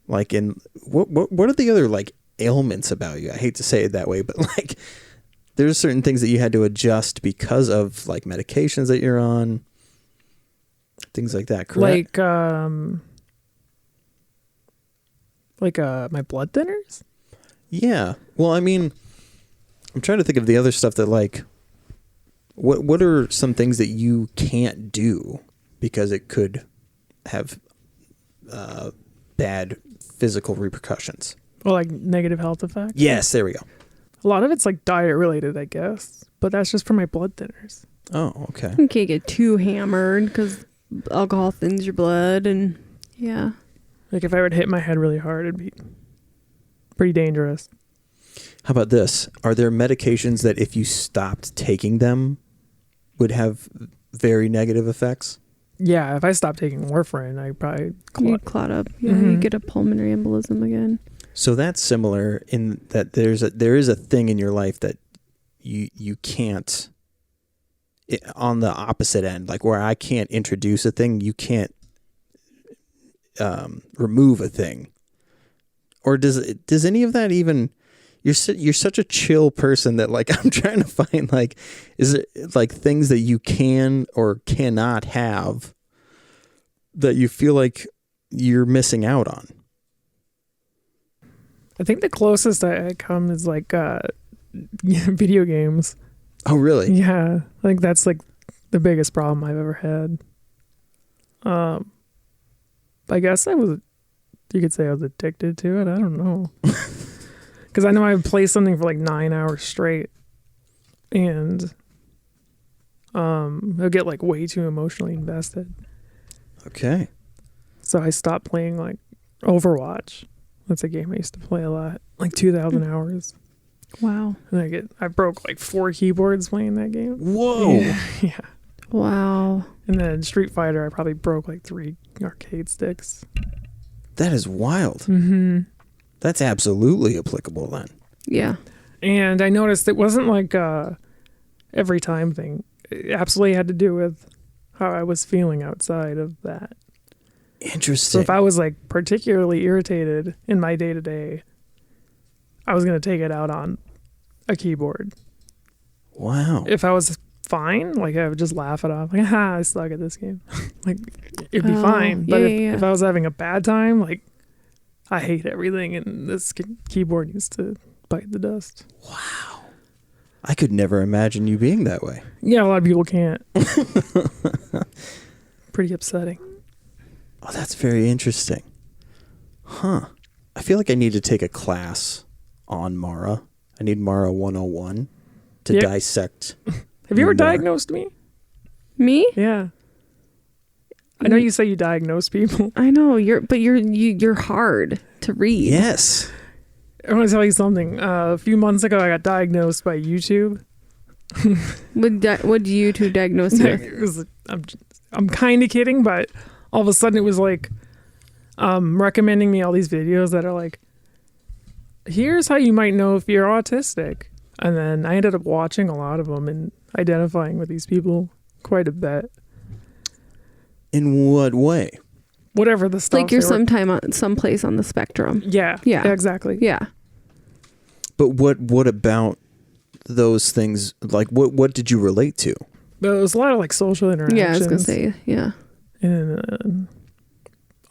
Like in what are the other like ailments about you? I hate to say it that way, but like there's certain things that you had to adjust because of like medications that you're on. Things like that, correct? Like my blood thinners? Yeah. Well, I mean, I'm trying to think of the other stuff that like what are some things that you can't do because it could have bad physical repercussions? Or like negative health effects? Yes, there we go. A lot of it's like diet related, I guess. But that's just for my blood thinners. Oh, okay. You can't get too hammered because alcohol thins your blood, and yeah. Like if I were to hit my head really hard, it'd be pretty dangerous. How about this? Are there medications that if you stopped taking them would have very negative effects? Yeah, if I stopped taking warfarin, I'd probably You'd clot up. Yeah, you get a pulmonary embolism again. So that's similar in that there is a thing in your life that you can't, on the opposite end, like where I can't introduce a thing, you can't remove a thing. Or does any of that even? You're such a chill person that like I'm trying to find like, is it like things that you can or cannot have that you feel like you're missing out on? I think the closest I come is like video games. Oh, really? Yeah, I think that's like the biggest problem I've ever had. I guess you could say I was addicted to it. I don't know. Because I know I would play something for like 9 hours straight, and I'll get like way too emotionally invested. Okay. So I stopped playing like Overwatch. That's a game I used to play a lot, like 2,000 hours. Wow. And I broke like 4 keyboards playing that game. Whoa. Yeah. Wow. And then Street Fighter, I probably broke like 3 arcade sticks. That is wild. Mm-hmm. That's absolutely applicable then. Yeah. And I noticed it wasn't like a every time thing. It absolutely had to do with how I was feeling outside of that. Interesting. So if I was like particularly irritated in my day-to-day, I was going to take it out on a keyboard. Wow. If I was fine, like I would just laugh it off. Like, ha, I suck at this game. Like it'd be fine. But if I was having a bad time, like I hate everything and this keyboard needs to bite the dust. Wow. I could never imagine you being that way. Yeah, a lot of people can't. Pretty upsetting. Oh, that's very interesting. Huh. I feel like I need to take a class on Mara. I need Mara 101 to dissect. Have you ever diagnosed me? Me? Yeah. I know you say you diagnose people. I know you're hard to read. Yes. I want to tell you something. A few months ago, I got diagnosed by YouTube. What did YouTube diagnose you with? I'm kind of kidding, but all of a sudden it was like recommending me all these videos that are like, here's how you might know if you're autistic. And then I ended up watching a lot of them and identifying with these people quite a bit. In what way? Whatever the stuff. Like you're someplace on the spectrum. Yeah. Yeah. Exactly. Yeah. But what about those things? Like what did you relate to? But it was a lot of like social interactions. Yeah, I was gonna say, yeah. And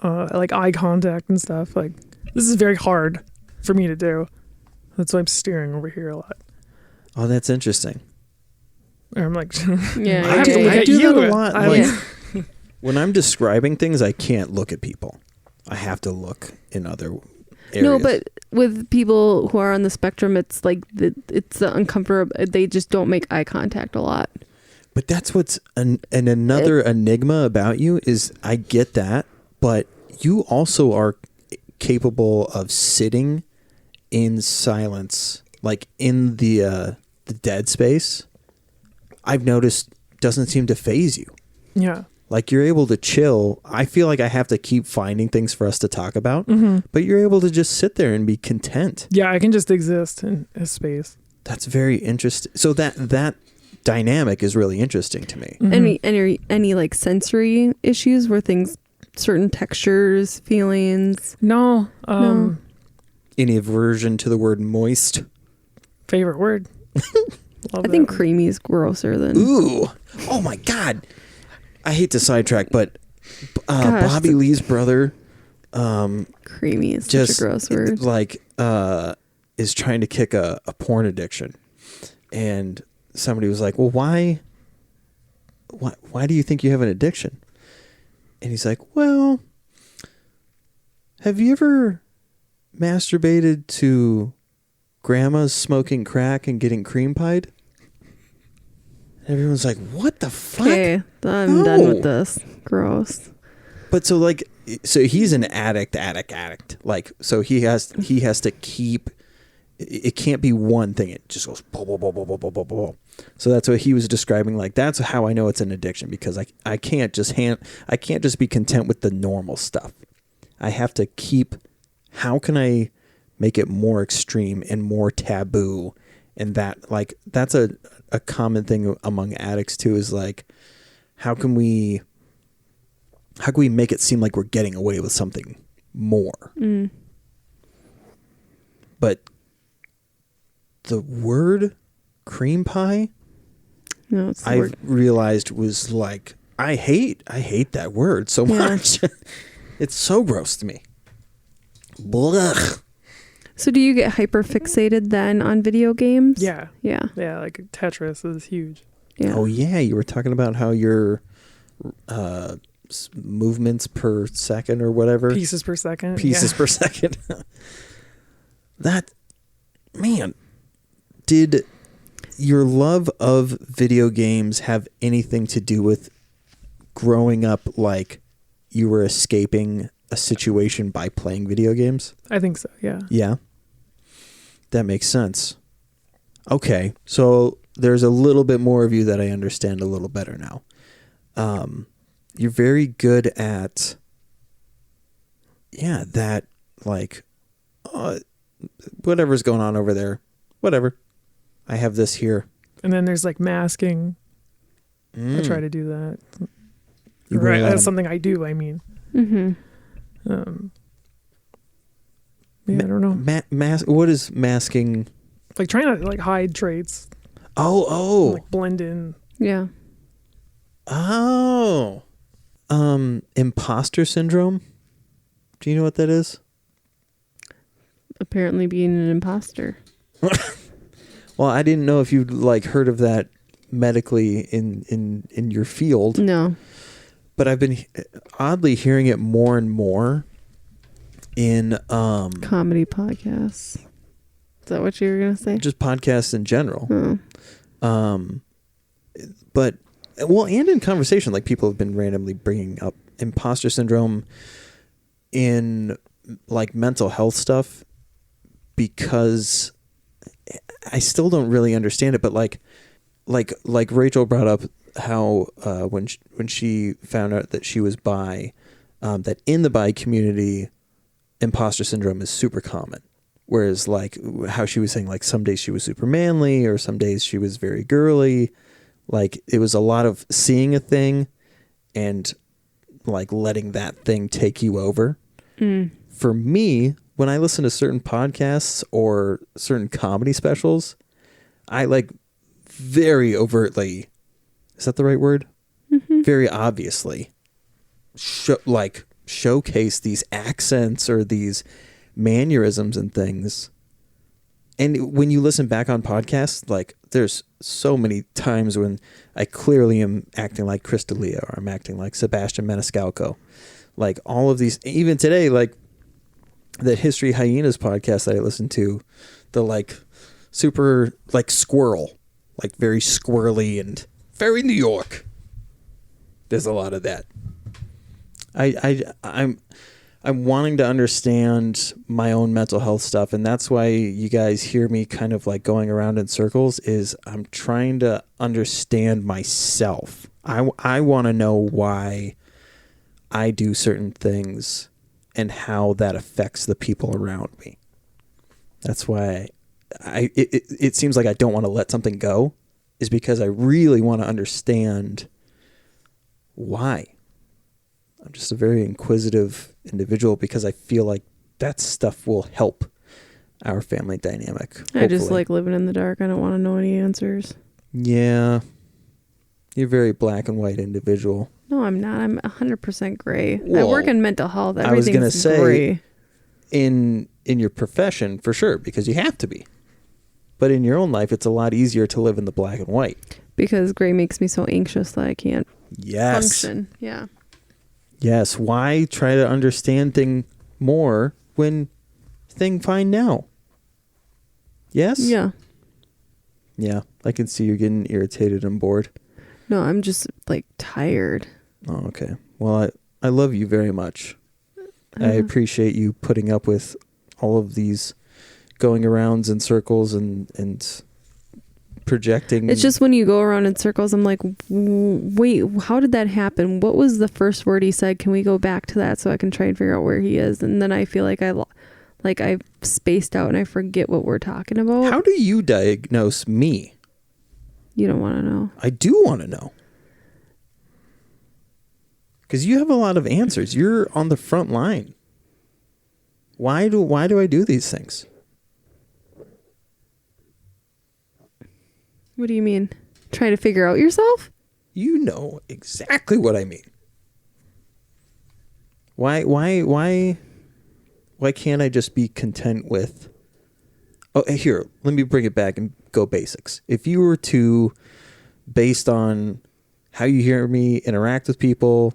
like eye contact and stuff. Like this is very hard for me to do. That's why I'm steering over here a lot. Oh, that's interesting. Or I'm like, Yeah, I do that a lot. Like, yeah. when I'm describing things, I can't look at people. I have to look in other. areas. No, but with people who are on the spectrum, it's like it's the uncomfortable. They just don't make eye contact a lot. But that's what's another enigma about you is I get that, but you also are capable of sitting in silence, like in the dead space. I've noticed doesn't seem to faze you. Yeah. Like you're able to chill. I feel like I have to keep finding things for us to talk about, Mm-hmm. but you're able to just sit there and be content. Yeah, I can just exist in a space. That's very interesting. So that dynamic is really interesting to me. Mm-hmm. Any like sensory issues where things, certain textures, feelings. No. No. Any aversion to the word moist? Favorite word. Love I think that. creamy is grosser than. Ooh. Oh my God. I hate to sidetrack, but Gosh, Bobby Lee's brother creamy is just such a gross word. like is trying to kick a porn addiction. And somebody was like, well, why do you think you have an addiction? And he's like, well, have you ever masturbated to grandma's smoking crack and getting cream pied? And everyone's like, what the fuck? Okay, I'm done with this. Gross. But so he's an addict. Like, so he has to keep, it can't be one thing. It just goes, boom, boom, boom, boom, boom, boom, boom, boom. So that's what he was describing. Like, that's how I know it's an addiction, because I can't just be content with the normal stuff. I have to keep, how can I make it more extreme and more taboo? And that's a common thing among addicts too, is like, how can we make it seem like we're getting away with something more? Mm. But the word cream pie, No, it's the I've word. realized was like, I hate that word so much. It's so gross to me. Blech. So do you get hyper fixated then on video games? Yeah. Yeah. Yeah, like Tetris is huge. Yeah. Oh yeah, you were talking about how your movements per second or whatever. Pieces per second. Pieces per second. That, man, did your love of video games have anything to do with growing up like you were escaping a situation by playing video games? I think so, yeah. Yeah. That makes sense. Okay, so there's a little bit more of you that I understand a little better now. You're very good at, that, like, whatever's going on over there, whatever. I have this here. And then there's like masking. I try to do that. You wear a Right, lot that's of- something I do, I mean. Mm-hmm. Yeah, I don't know. What is masking? Like trying to like hide traits. Oh. Like blend in. Yeah. Oh. Imposter syndrome. Do you know what that is? Apparently being an imposter. Well, I didn't know if you'd like heard of that medically in your field, No. but I've been oddly hearing it more and more in Comedy podcasts. Is that what you were going to say? just podcasts in general. Oh. But and in conversation, like people have been randomly bringing up imposter syndrome in like mental health stuff, because I still don't really understand it. But like Rachel brought up how when she found out that she was bi, that in the bi community, imposter syndrome is super common. Whereas like how she was saying, like some days she was super manly or some days she was very girly. Like it was a lot of seeing a thing and like letting that thing take you over. Mm. For me, when I listen to certain podcasts or certain comedy specials, I like very overtly, is that the right word? Mm-hmm. Very obviously showcase these accents or these mannerisms and things. And when you listen back on podcasts, like there's so many times when I clearly am acting like Chris D'Elia or I'm acting like Sebastian Maniscalco. Like all of these, even today, like that History Hyenas podcast that I listened to, the like super like squirrel, like very squirrely and very New York. There's a lot of that. I'm wanting to understand my own mental health stuff, and that's why you guys hear me kind of like going around in circles, is I'm trying to understand myself. I want to know why I do certain things and how that affects the people around me. That's why it seems like I don't want to let something go, is because I really want to understand why. I'm just a very inquisitive individual because I feel like that stuff will help our family dynamic. I just like living in the dark. I don't want to know any answers. Yeah. You're a very black and white individual. No, I'm not. I'm 100% gray. Well, I work in mental health. I was going to say, gray. in your profession, for sure, because you have to be. But in your own life, it's a lot easier to live in the black and white. Because gray makes me so anxious that I can't function. Yeah. Yes. Why try to understand thing more when thing fine now? Yes? Yeah. Yeah. I can see you're getting irritated and bored. No, I'm just like tired. Oh, okay. Well, I love you very much. I appreciate you putting up with all of these going arounds in circles and projecting. It's just when you go around in circles, I'm like, wait, how did that happen? What was the first word he said? Can we go back to that so I can try and figure out where he is? And then I feel like I've spaced out and I forget what we're talking about. How do you diagnose me? You don't want to know. I do want to know. Because you have a lot of answers. You're on the front line. Why do I do these things? What do you mean? Trying to figure out yourself? You know exactly what I mean. Why can't I just be content with... Oh, here, let me bring it back and go basics. If you were to, based on how you hear me interact with people,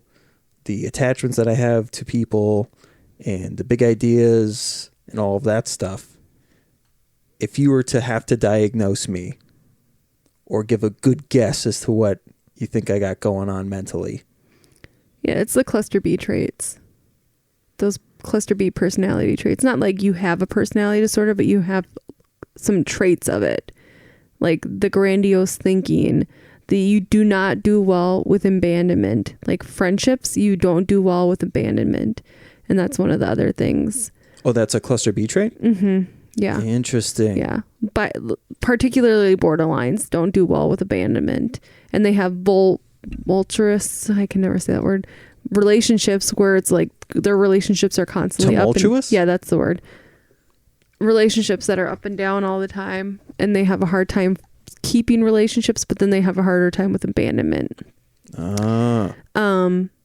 the attachments that I have to people, and the big ideas and all of that stuff, if you were to have to diagnose me or give a good guess as to what you think I got going on mentally. Yeah, it's the cluster B traits. Those cluster B personality traits. Not like you have a personality disorder, but you have some traits of it. Like the grandiose thinking, you do not do well with abandonment. Like friendships, you don't do well with abandonment. And that's one of the other things. Oh, that's a cluster B trait? Mm-hmm. Yeah. Interesting. Yeah. But particularly borderlines don't do well with abandonment. And they have vulturous, I can never say that word, relationships where it's like their relationships are constantly tumultuous? Yeah, that's the word. Relationships that are up and down all the time. And they have a hard time keeping relationships, but then they have a harder time with abandonment. And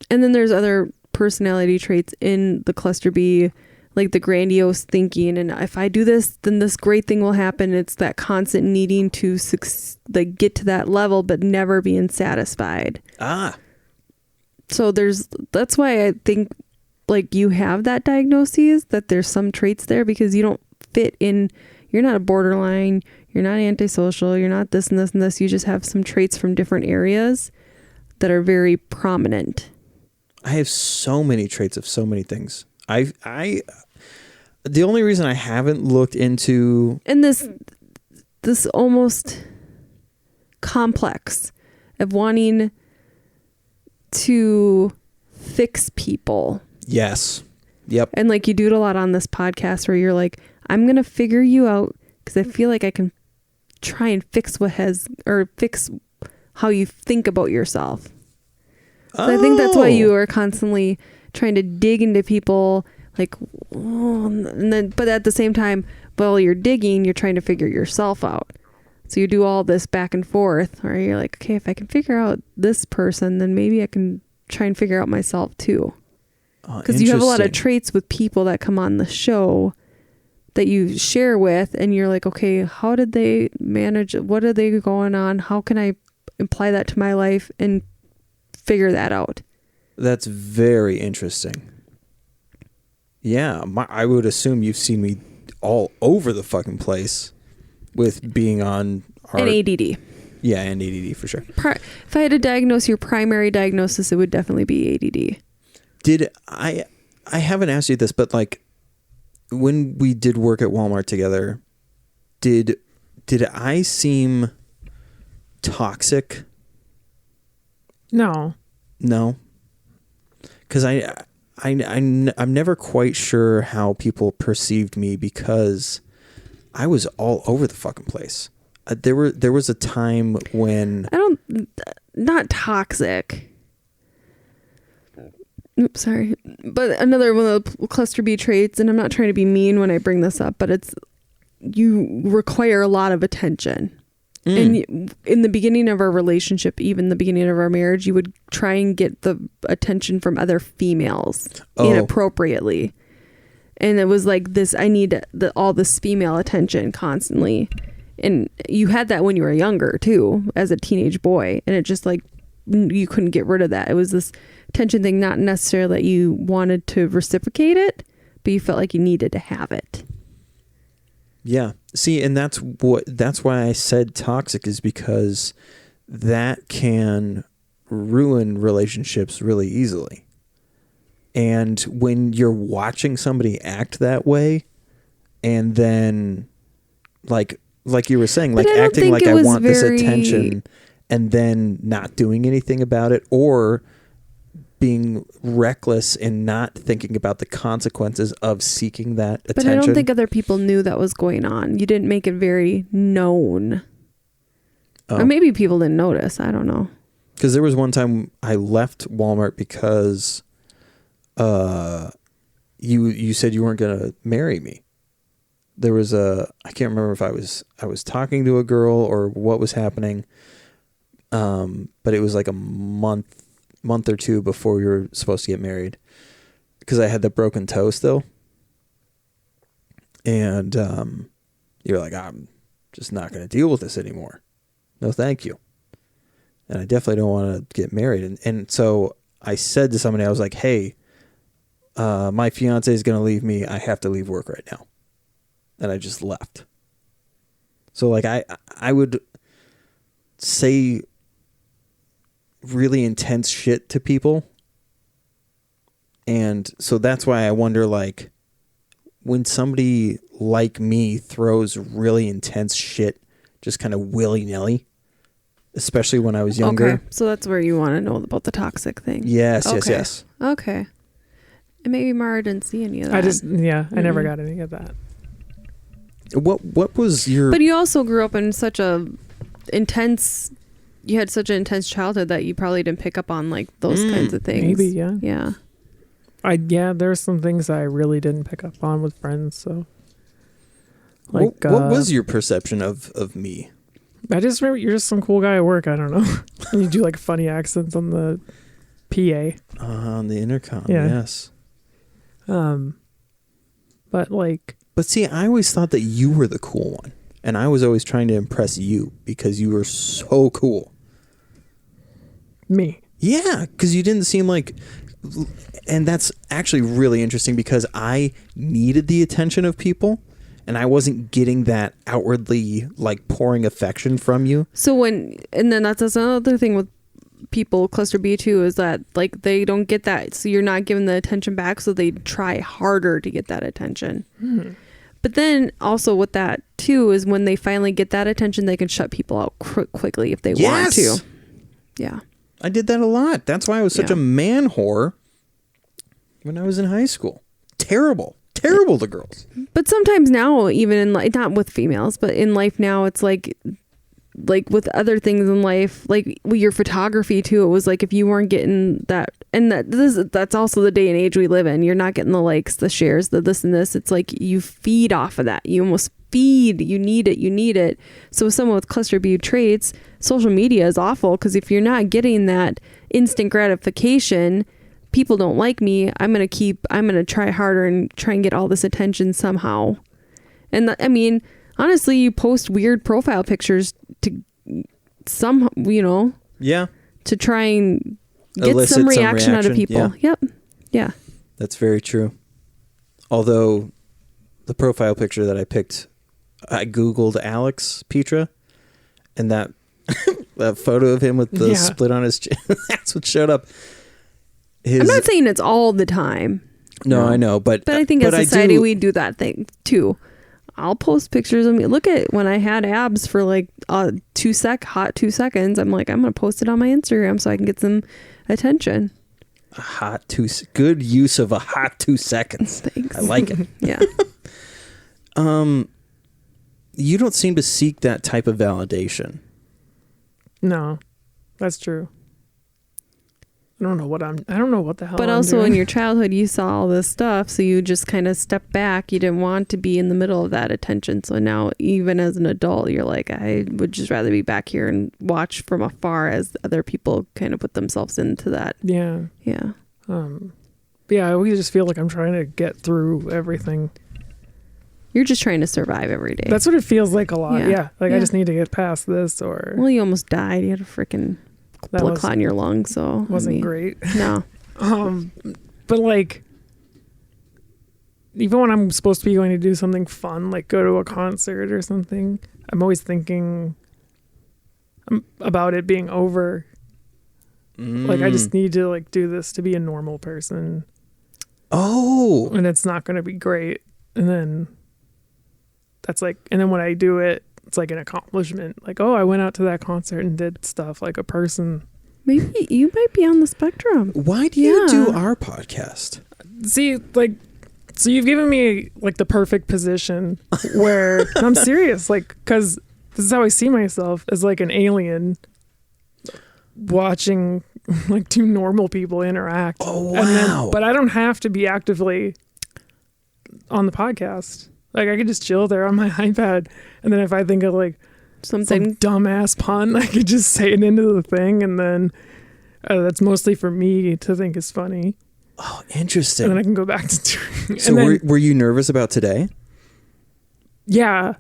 then there's other personality traits in the cluster B, like the grandiose thinking, and if I do this, then this great thing will happen. It's that constant needing to get to that level, but never being satisfied. So that's why I think like you have that diagnosis, that there's some traits there because you don't fit in. You're not a borderline. You're not antisocial. You're not this and this and this. You just have some traits from different areas that are very prominent. I have so many traits of so many things. The only reason I haven't looked into... And this almost complex of wanting to fix people. Yes. Yep. And like you do it a lot on this podcast where you're like, I'm going to figure you out because I feel like I can try and fix fix how you think about yourself. So I think that's why you are constantly trying to dig into people, like, but at the same time, while you're digging, you're trying to figure yourself out. So you do all this back and forth, or you're like, okay, if I can figure out this person, then maybe I can try and figure out myself too. Because you have a lot of traits with people that come on the show that you share with, and you're like, okay, how did they manage? What are they going on? How can I apply that to my life and figure that out? That's very interesting. Yeah, I would assume you've seen me all over the fucking place with being on And ADD. Yeah, and ADD for sure. If I had to diagnose your primary diagnosis, it would definitely be ADD. Did I haven't asked you this, but like when we did work at Walmart together, did I seem toxic? No. Because I'm never quite sure how people perceived me because I was all over the fucking place. There was a time when not toxic. Oops, sorry. But another one of the cluster B traits, and I'm not trying to be mean when I bring this up, but it's you require a lot of attention. And in the beginning of our relationship, even the beginning of our marriage, you would try and get the attention from other females inappropriately. And it was like this, I need all this female attention constantly. And you had that when you were younger too, as a teenage boy. And it just like, you couldn't get rid of that. It was this attention thing, not necessarily that you wanted to reciprocate it, but you felt like you needed to have it. Yeah. See, and that's why I said toxic, is because that can ruin relationships really easily. And when you're watching somebody act that way, and then like you were saying, like acting like I want this attention and then not doing anything about it, or being reckless and not thinking about the consequences of seeking that attention. But I don't think other people knew that was going on. You didn't make it very known. Or maybe people didn't notice. I don't know. Because there was one time I left Walmart because you said you weren't going to marry me. There was I can't remember if I was talking to a girl or what was happening. But it was like a month or two before we were supposed to get married, because I had the broken toe still. And you were like, I'm just not going to deal with this anymore. No, thank you. And I definitely don't want to get married. And so I said to somebody, I was like, hey, my fiance is going to leave me. I have to leave work right now. And I just left. So like I would say really intense shit to people. And so that's why I wonder, like, when somebody like me throws really intense shit just kind of willy-nilly, especially when I was younger. Okay, so that's where you want to know about the toxic thing. Yes. Okay. And maybe Mara didn't see any of that. I never got any of that. What was your... But you also grew up in such a intense... You had such an intense childhood that you probably didn't pick up on like those kinds of things. Maybe, yeah. Yeah. There's some things that I really didn't pick up on with friends. So, like, what was your perception of me? I just remember you're just some cool guy at work. I don't know. You do like funny accents on the PA. On the intercom. Yeah. Yes. But see, I always thought that you were the cool one. And I was always trying to impress you because you were so cool. Me? Yeah, because you didn't seem like... And that's actually really interesting because I needed the attention of people and I wasn't getting that outwardly, like, pouring affection from you. So and then that's another thing with people, cluster B too, is that, like, they don't get that. So you're not giving the attention back, so they try harder to get that attention. But then also with that too is when they finally get that attention, they can shut people out quickly if they want to. Yeah. I did that a lot. That's why I was such a man whore when I was in high school. Terrible to girls. But sometimes now, even in not with females, but in life now, it's like with other things in life, like with your photography too, it was like if you weren't getting that, and that's also the day and age we live in, you're not getting the likes, the shares, the this and this. It's like you feed off of that. You almost feed. You need it. So with someone with cluster B traits, social media is awful because if you're not getting that instant gratification, people don't like me. I'm going to try harder and try and get all this attention somehow. And I mean, honestly, you post weird profile pictures to to try and get some reaction out of people. Yeah. Yep. Yeah. That's very true. Although the profile picture that I picked, I Googled Alex Petra, and that that photo of him with the split on his chin, that's what showed up. I'm not saying it's all the time. No, I know, but I think as society we do that thing too. I'll post pictures of me. Look at when I had abs for like hot 2 seconds. I'm like, I'm gonna post it on my Instagram so I can get some attention. Good use of a hot 2 seconds. Thanks. I like it. Yeah. You don't seem to seek that type of validation. No, that's true. I don't know what the hell. But I'm also doing. in your childhood, you saw all this stuff, so you just kind of stepped back. You didn't want to be in the middle of that attention. So now, even as an adult, you're like, I would just rather be back here and watch from afar as other people kind of put themselves into that. Yeah. Yeah. Yeah, I always just feel like I'm trying to get through everything. You're just trying to survive every day. That's what it feels like a lot. Yeah. Yeah. Like I just need to get past this or. Well, you almost died. You had a freaking blood clot in your lung, so wasn't great. No. But like, even when I'm supposed to be going to do something fun, like go to a concert or something, I'm always thinking about it being over. Like I just need to like do this to be a normal person. Oh. And it's not going to be great. And then that's like, and then when I do it, it's like an accomplishment. Like, oh, I went out to that concert and did stuff like a person. Maybe you might be on the spectrum. Why do you do our podcast? See, like, so you've given me like the perfect position where I'm serious, like, because this is how I see myself as like an alien watching like two normal people interact. Oh, wow. But I don't have to be actively on the podcast. Like I could just chill there on my iPad, and then if I think of like some dumbass pun, I could just say it into the thing, and then that's mostly for me to think is funny. Oh, interesting. And then I can go back to doing. So were you nervous about today? Yeah.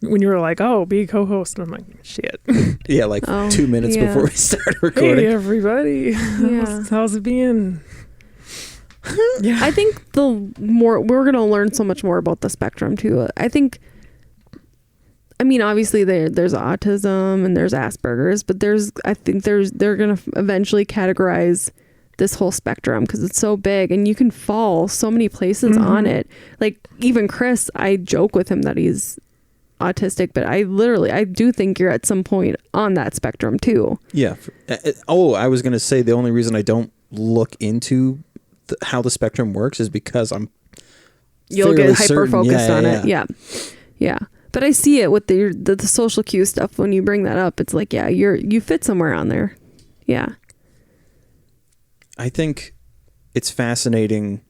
When you were like, "Oh, be a co-host," and I'm like, "Shit." Yeah, like 2 minutes before we started recording. Hey, everybody. How's it being? Yeah. I think we're going to learn so much more about the spectrum too. I mean, obviously there's autism and there's Asperger's, but they're going to eventually categorize this whole spectrum because it's so big and you can fall so many places on it. Like even Chris, I joke with him that he's autistic, but I do think you're at some point on that spectrum too. Yeah. I was going to say the only reason I don't look into how the spectrum works is because you'll get hyper focused on it. Yeah. But I see it with the social cue stuff when you bring that up. It's like, yeah, you fit somewhere on there. Yeah. I think it's fascinating.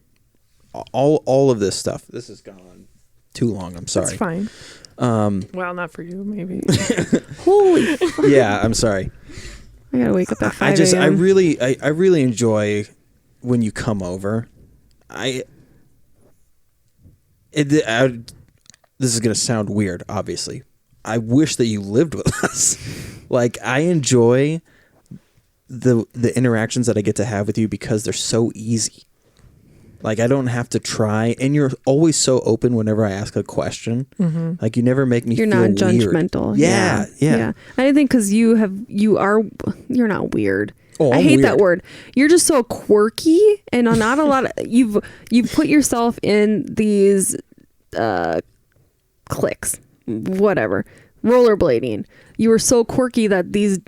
All of this stuff. This has gone on too long. I'm sorry. It's fine. Well, not for you, maybe. Holy. Yeah, I'm sorry. I gotta wake up at 5 a.m. I really enjoy when you come over. This is going to sound weird, obviously. I wish that you lived with us. Like, I enjoy the interactions that I get to have with you because they're so easy. Like, I don't have to try, and you're always so open whenever I ask a question. Mm-hmm. Like, you never make me feel weird. You're not judgmental. Yeah. I think because you're not weird. Oh, I hate weird. that word. You're just so quirky, and not a lot of you've put yourself in these cliques, whatever, rollerblading. You were so quirky that these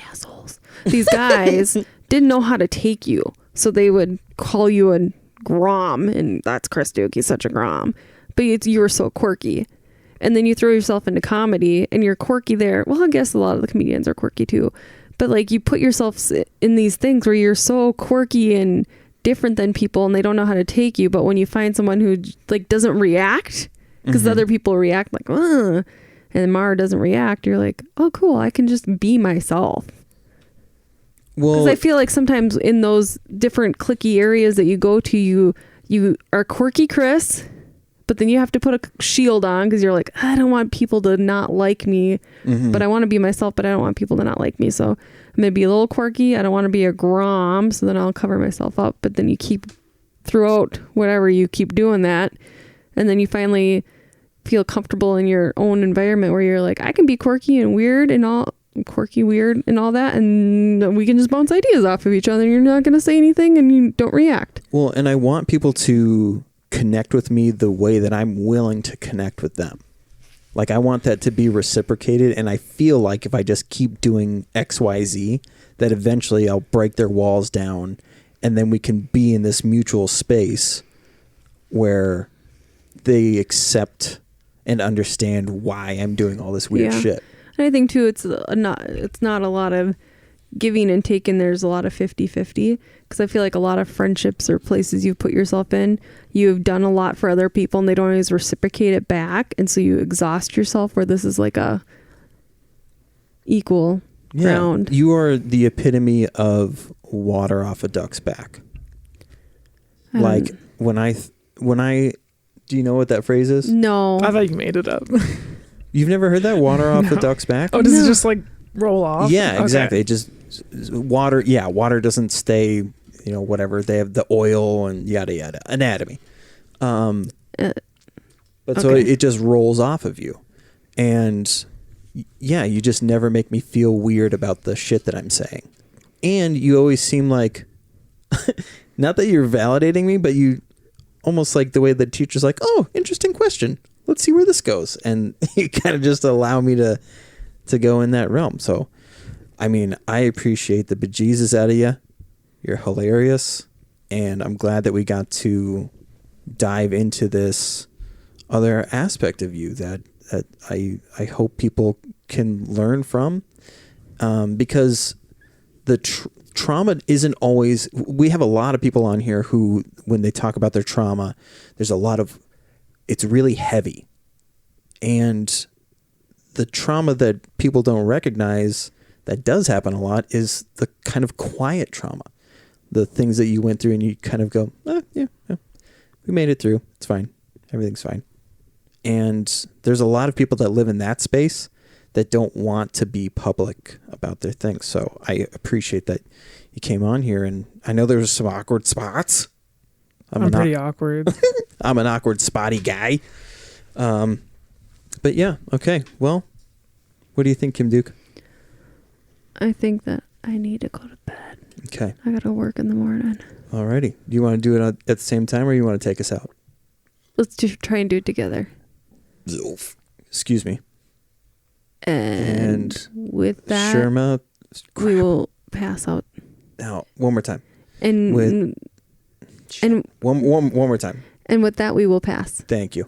assholes, these guys didn't know how to take you, so they would call you a grom, and that's Chris Duke. He's such a grom, but you were so quirky. And then you throw yourself into comedy, and you're quirky there. Well, I guess a lot of the comedians are quirky too. But like you put yourself in these things where you're so quirky and different than people and they don't know how to take you. But when you find someone who like doesn't react, because other people react like, and Mara doesn't react, you're like, oh, cool. I can just be myself. Well, because I feel like sometimes in those different cliquey areas that you go to, you are quirky Chris, but then you have to put a shield on because you're like, I don't want people to not like me, but I want to be myself, but I don't want people to not like me. So I'm going to be a little quirky. I don't want to be a grom. So then I'll cover myself up. But then you keep throughout whatever, you keep doing that. And then you finally feel comfortable in your own environment where you're like, I can be quirky and weird and all that. And we can just bounce ideas off of each other. And you're not going to say anything and you don't react. Well, and I want people to connect with me the way that I'm willing to connect with them. Like, I want that to be reciprocated. And I feel like if I just keep doing X, Y, Z, that eventually I'll break their walls down. And then we can be in this mutual space where they accept and understand why I'm doing all this weird shit. And I think too, it's not a lot of giving and taking. There's a lot of 50-50, because I feel like a lot of friendships or places you've put yourself in, you've done a lot for other people and they don't always reciprocate it back. And so you exhaust yourself, where this is like a equal ground. You are the epitome of water off a duck's back. Like when I, do you know what that phrase is? No. I thought you made it up. You've never heard that? Water off the duck's back? Oh, does it just like roll off? Yeah, Okay. exactly. It just, water doesn't stay, whatever. They have the oil and yada, yada. Anatomy. But so it just rolls off of you. And yeah, you just never make me feel weird about the shit that I'm saying. And you always seem like, not that you're validating me, but you almost like the way the teacher's like, oh, interesting question. Let's see where this goes. And you kind of just allow me to go in that realm. So, I mean, I appreciate the bejesus out of you. You're hilarious. And I'm glad that we got to dive into this other aspect of you that I hope people can learn from. Because the trauma isn't always, we have a lot of people on here who, when they talk about their trauma, there's a lot of, it's really heavy. And the trauma that people don't recognize that does happen a lot is the kind of quiet trauma. The things that you went through and you kind of go, yeah, we made it through. It's fine. Everything's fine. And there's a lot of people that live in that space that don't want to be public about their things. So I appreciate that you came on here, and I know there's some awkward spots. I'm pretty awkward. I'm an awkward, spotty guy. But yeah, okay. Well, what do you think, Kim Duke? I think that I need to go to bed. Okay. I got to work in the morning. Alrighty. Do you want to do it at the same time, or you want to take us out? Let's just try and do it together. Excuse me. And with that, Sherma, we will pass out. Now, one more time. And one more time. And with that, we will pass. Thank you.